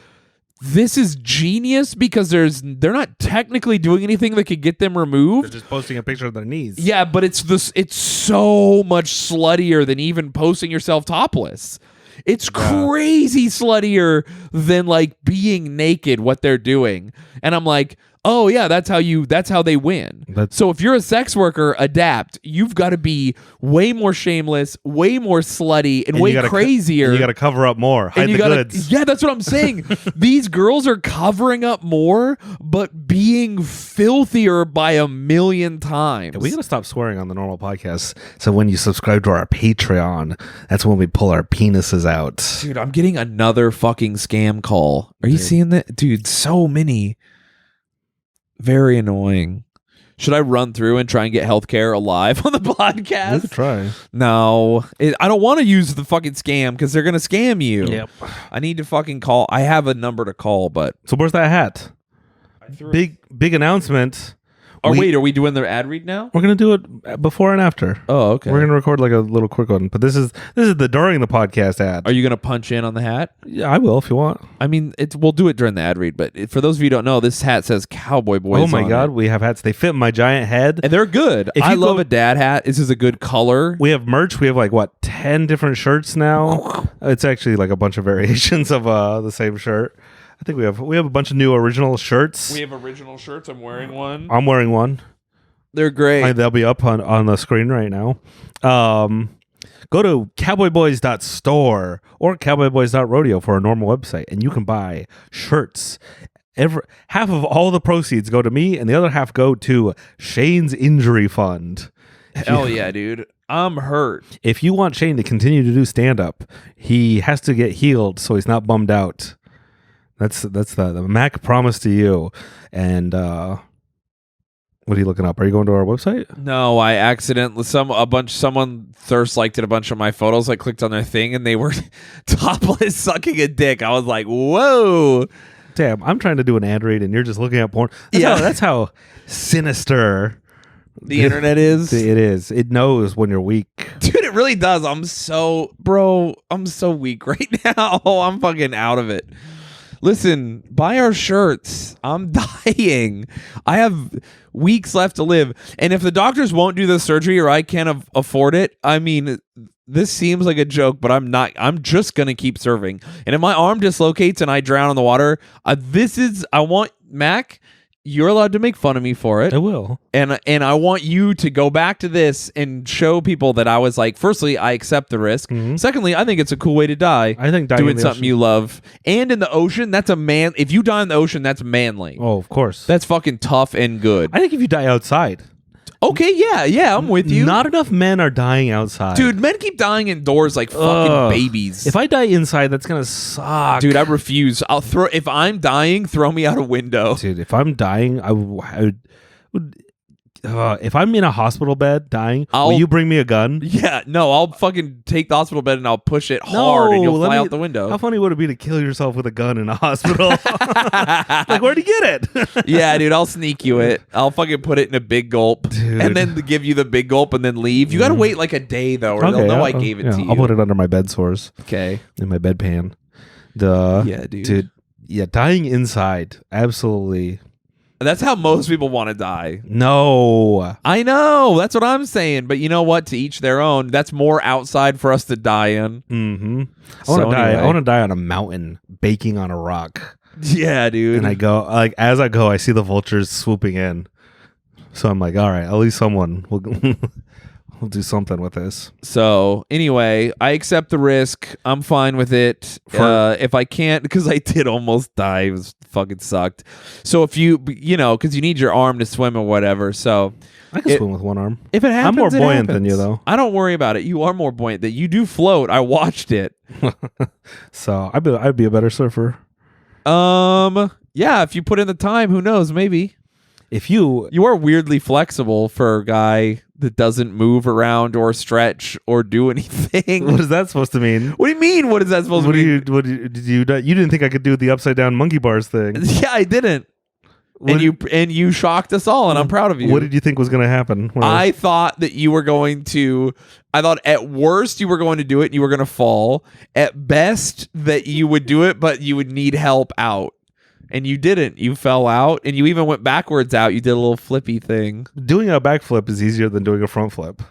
this is genius because they're not technically doing anything that could get them removed. They're just posting a picture of their knees. Yeah, but it's so much sluttier than even posting yourself topless. It's crazy sluttier than like being naked, what they're doing. And I'm like, oh yeah, that's how they win. So if you're a sex worker, adapt. You've got to be way more shameless, way more slutty, and way crazier. You got to cover up more. Hide the goods. Yeah, that's what I'm saying. These girls are covering up more, but being filthier by a million times. Yeah, we got to stop swearing on the normal podcast. So when you subscribe to our Patreon, that's when we pull our penises out. Dude, I'm getting another fucking scam call. Are you seeing that? Dude, so many. Very annoying. Should I run through and try and get healthcare alive on the You podcast? could try. No, I don't want to use the fucking scam because they're gonna scam you. Yep. I need to fucking call. I have a number to call, but So where's that hat? Big announcement. wait, are we doing the ad read now? We're gonna do it before and after. Oh, okay. We're gonna record like a little quick one, but this is the during the podcast ad. Are you gonna punch in on the hat? Yeah, I will if you want. I mean, we'll do it during the ad read, but for those of you who don't know, this hat says Cowboy Boys. Oh my on god, it. we have hats. They fit my giant head. And they're good. If I you love go- a dad hat. This is a good color. We have merch. We have like 10 different shirts now. It's actually like a bunch of variations of the same shirt. I think we have a bunch of new original shirts. We have original shirts. I'm wearing one. I'm wearing one. They're great. They'll be up on the screen right now. Go to cowboyboys.store or cowboyboys.rodeo for a normal website, and you can buy shirts. Half of all the proceeds go to me, and the other half go to Shayne's injury fund. Hell yeah, dude. I'm hurt. If you want Shayne to continue to do stand-up, he has to get healed so he's not bummed out. That's the Mac promise to you. And what are you looking up? Are you going to our website? No, I accidentally someone thirst liked it a bunch of my photos. I clicked on their thing and they were topless sucking a dick. I was like, whoa. Damn, I'm trying to do an ad read and you're just looking at porn. That's how sinister the internet is. It is. It knows when you're weak. Dude, it really does. I'm so weak right now. I'm fucking out of it. Listen, buy our shirts. I'm dying. I have weeks left to live. And if the doctors won't do the surgery or I can't afford it, I mean, this seems like a joke, but I'm not. I'm just going to keep serving. And if my arm dislocates and I drown in the water, I want Mac. You're allowed to make fun of me for it. I will. And I want you to go back to this and show people that I was like, firstly, I accept the risk. Mm-hmm. Secondly, I think it's a cool way to die. I think dying doing in the something ocean. you love. And in the ocean, that's a man. If you die in the ocean, that's manly. Oh, of course. That's fucking tough and good. I think if you die outside. Okay, yeah, I'm with you. Not enough men are dying outside. Dude, men keep dying indoors like fucking babies. If I die inside, that's going to suck. Dude, I refuse. If I'm dying, throw me out a window. Dude, if I'm dying, I would if I'm in a hospital bed dying, will you bring me a gun? Yeah, no, I'll fucking take the hospital bed and I'll push it hard and you'll fly out the window. How funny would it be to kill yourself with a gun in a hospital? Like, where'd you get it? Yeah, dude, I'll sneak you it. I'll fucking put it in a big gulp. Dude. And then give you the big gulp and then leave. You gotta wait like a day though, or they'll know I gave it to you. I'll put it under my bed sores. Okay. In my bedpan. Duh. Yeah, dude. Yeah, dying inside. Absolutely. That's how most people want to die. No. I know. That's what I'm saying. But you know what? To each their own. That's more outside for us to die in. Mm-hmm. Anyway. I want to die on a mountain, baking on a rock. Yeah, dude. And I go, like, as I go, I see the vultures swooping in. So I'm like, all right, at least someone will we'll do something with this. So anyway, I accept the risk. I'm fine with it. If I can't, because I did almost die. It was fucking sucked. So if because you need your arm to swim or whatever. So I can swim with one arm. If it happens, I'm more it buoyant than happens. you, though. I don't worry about it. You are more buoyant. That you do float. I watched it. So I'd be a better surfer. Yeah. If you put in the time, who knows? Maybe. If you are weirdly flexible for a guy that doesn't move around or stretch or do anything. What is that supposed to mean? What do you mean? What is that supposed to mean? You didn't think I could do the upside down monkey bars thing? Yeah, I didn't. And you shocked us all, and I'm proud of you. What did you think was going to happen? I thought that you were going to. I thought at worst you were going to do it and you were going to fall. At best that you would do it, but you would need help out. And you didn't. You fell out, and you even went backwards out. You did a little flippy thing. Doing a backflip is easier than doing a front flip.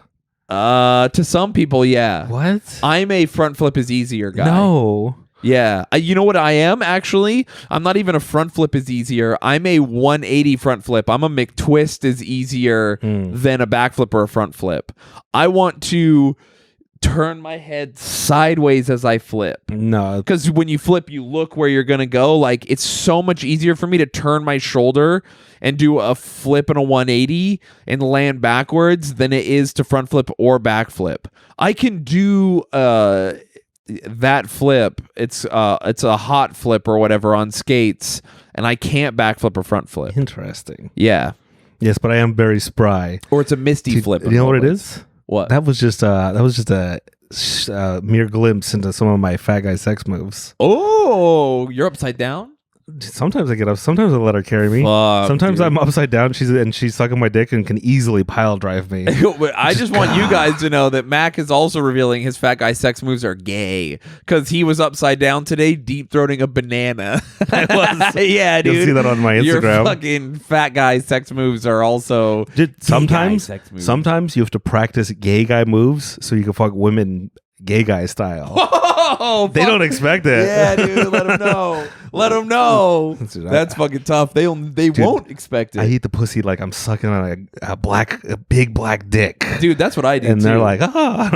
To some people, yeah. What? I'm a front flip is easier guy. No. Yeah. You know what I am, actually? I'm not even a front flip is easier. I'm a 180 front flip. I'm a McTwist is easier than a backflip or a front flip. I want to turn my head sideways as I flip. No. Because when you flip, you look where you're going to go. Like, it's so much easier for me to turn my shoulder and do a flip and a 180 and land backwards than it is to front flip or back flip. I can do that flip. It's a hot flip or whatever on skates, and I can't backflip or front flip. Interesting. Yeah. Yes, but I am very spry. Or it's a misty flip. You know what it is? What? That was just a mere glimpse into some of my fat guy sex moves. Oh, you're upside down? Sometimes I get up. Sometimes I let her carry me. Fuck, Sometimes dude. I'm upside down. She's sucking my dick and can easily pile drive me. I just want you guys to know that Mac is also revealing his fat guy sex moves are gay because he was upside down today, deep throating a banana. I was. Yeah, dude. You'll see that on my Instagram. Your fucking fat guy sex moves are also Sometimes sex you have to practice gay guy moves so you can fuck women gay guy style. Oh, they don't expect it. Yeah, dude. Let them know. Let them know. Dude, That's fucking tough. They won't expect it. I eat the pussy like I'm sucking on a big black dick. Dude, that's what I do. And too. they're like, ah.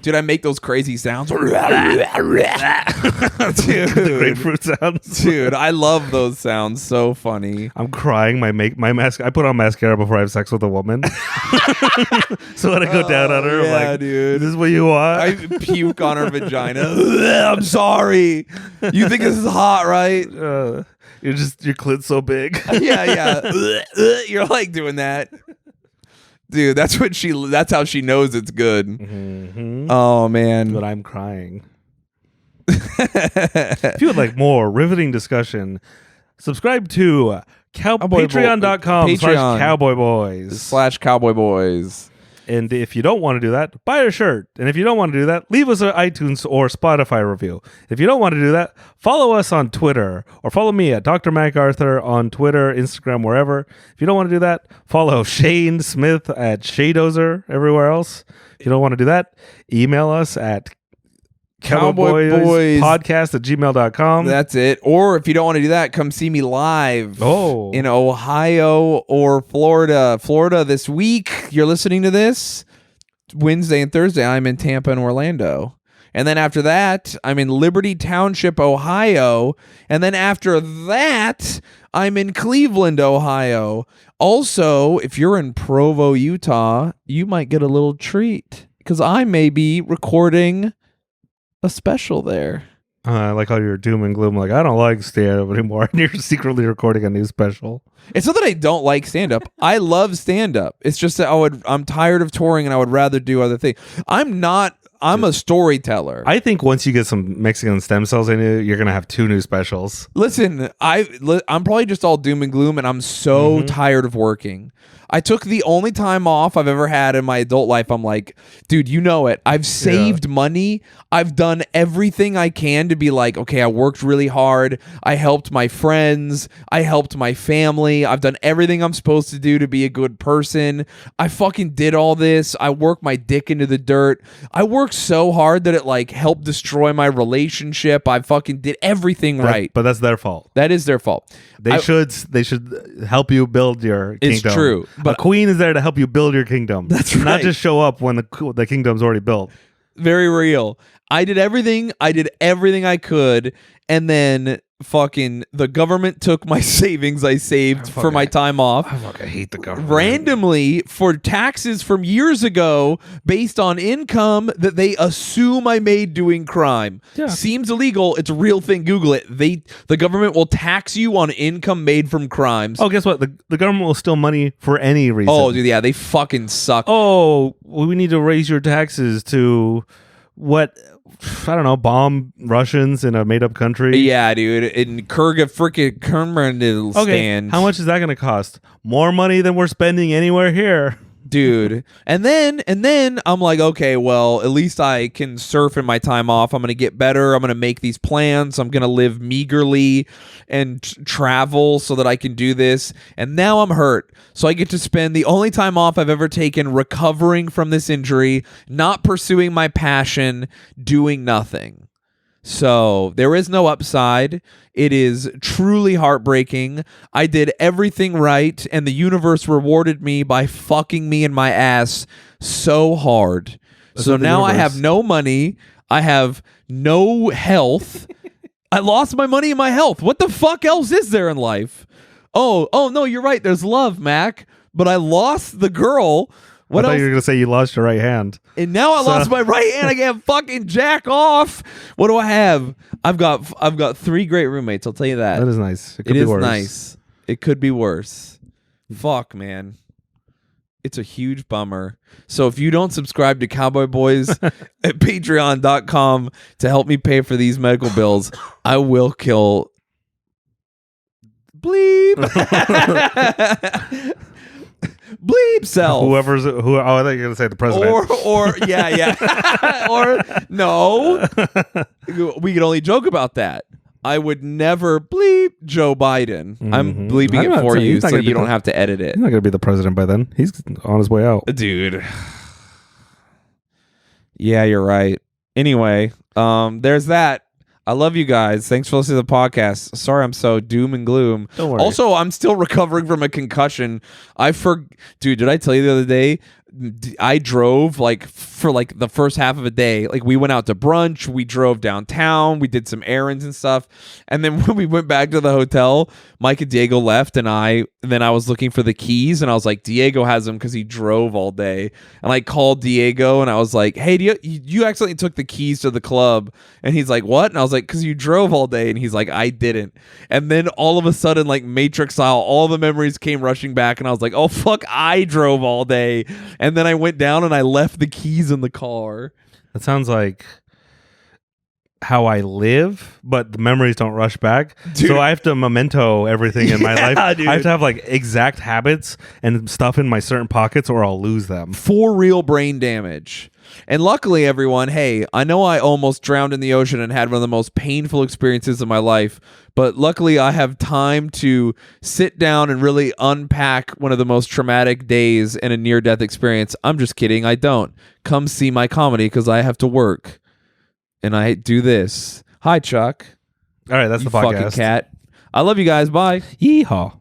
Dude, I make those crazy sounds. Dude, The grapefruit sounds. Dude, I love those sounds. So funny. I'm crying. My mask. I put on mascara before I have sex with a woman. So when I go down on her, yeah, I'm like, dude. "This is what you want?" I puke on her vagina. I'm sorry. You think this is hot, right? Your clit's so big. Yeah. You're like doing that. Dude, that's how she knows it's good. Mm-hmm. Oh man. But I'm crying. If you would like more riveting discussion, subscribe to patreon.com/cowboyboys. And if you don't want to do that, buy a shirt. And if you don't want to do that, leave us an iTunes or Spotify review. If you don't want to do that, follow us on Twitter or follow me at Dr. MacArthur on Twitter, Instagram, wherever. If you don't want to do that, follow Shayne Smith at Shaydozer everywhere else. If you don't want to do that, email us at cowboyboyspodcast@gmail.com. That's it. Or if you don't want to do that, come see me live in Ohio or Florida. Florida this week. You're listening to this Wednesday and Thursday. I'm in Tampa and Orlando. And then after that, I'm in Liberty Township, Ohio. And then after that, I'm in Cleveland, Ohio. Also, if you're in Provo, Utah, you might get a little treat because I may be recording a special there. I like how you're doom and gloom. Like, I don't like stand-up anymore. And you're secretly recording a new special. It's not that I don't like stand-up. I love stand-up. It's just that I'm tired of touring and I would rather do other things. I'm a storyteller. I think once you get some Mexican stem cells in you, you're going to have 2 new specials. Listen, I'm probably just all doom and gloom and I'm so tired of working. I took the only time off I've ever had in my adult life. I'm like, dude, you know it. I've saved money. I've done everything I can to be like, okay, I worked really hard. I helped my friends. I helped my family. I've done everything I'm supposed to do to be a good person. I fucking did all this. I worked my dick into the dirt. I worked so hard that it like helped destroy my relationship. I fucking did everything right. But that's their fault. That is their fault. They should help you build your kingdom. It's true. But a queen is there to help you build your kingdom. That's right. Not just show up when the kingdom's already built. Very real. I did everything I could, and then fucking the government took my savings I saved for my time off. I fucking hate the government. Randomly for taxes from years ago based on income that they assume I made doing crime. Yeah. Seems illegal. It's a real thing. Google it. The government will tax you on income made from crimes. Oh, guess what? The government will steal money for any reason. Oh, dude, yeah, they fucking suck. Oh, well, we need to raise your taxes to what? I don't know, bomb Russians in a made-up country. Yeah, dude. In Kyrgyzstan. Okay, how much is that going to cost? More money than we're spending anywhere here. Dude. And then I'm like, okay, well, at least I can surf in my time off. I'm going to get better. I'm going to make these plans. I'm going to live meagerly and travel so that I can do this. And now I'm hurt. So I get to spend the only time off I've ever taken recovering from this injury, not pursuing my passion, doing nothing. So there is no upside. It is truly heartbreaking. I did everything right, and the universe rewarded me by fucking me in my ass so hard. So now I have no money. I have no health. I lost my money and my health. What the fuck else is there in life? Oh no, you're right. There's love, Mac. But I lost the girl. What I thought else? you were going to say you lost your right hand. And now I lost my right hand. I can't fucking jack off. What do I have? I've got 3 great roommates. I'll tell you that. That is nice. It is nice. It could be worse. Fuck, man. It's a huge bummer. So if you don't subscribe to Cowboy Boys at patreon.com to help me pay for these medical bills, I will kill bleep. Bleep self. Oh, I thought you were gonna say the president. Or yeah. Or no. We could only joke about that. I would never bleep Joe Biden. I'm bleeping it for you so you don't have to edit it. He's not gonna be the president by then. He's on his way out. Dude. Yeah, you're right. Anyway, there's that. I love you guys. Thanks for listening to the podcast. Sorry I'm so doom and gloom. Don't worry. Also, I'm still recovering from a concussion. Dude, did I tell you the other day? I drove for the first half of a day. Like, we went out to brunch, we drove downtown, we did some errands and stuff. And then when we went back to the hotel, Mike and Diego left, and then I was looking for the keys, and I was like, Diego has them because he drove all day. And I called Diego and I was like, hey, you accidentally took the keys to the club. And he's like, what? And I was like, because you drove all day. And he's like, I didn't. And then all of a sudden, like Matrix style, all the memories came rushing back, and I was like, oh fuck, I drove all day. And then I went down and I left the keys in the car. That sounds like how I live, but the memories don't rush back. Dude. So I have to memento everything in my life. Dude. I have to have like exact habits and stuff in my certain pockets, or I'll lose them. For real brain damage. And luckily, everyone, hey, I know I almost drowned in the ocean and had one of the most painful experiences of my life, but luckily I have time to sit down and really unpack one of the most traumatic days in a near-death experience. I'm just kidding. I don't. Come see my comedy because I have to work. And I do this. Hi, Chuck. All right, that's You the podcast. fucking cat. I love you guys. Bye. Yeehaw.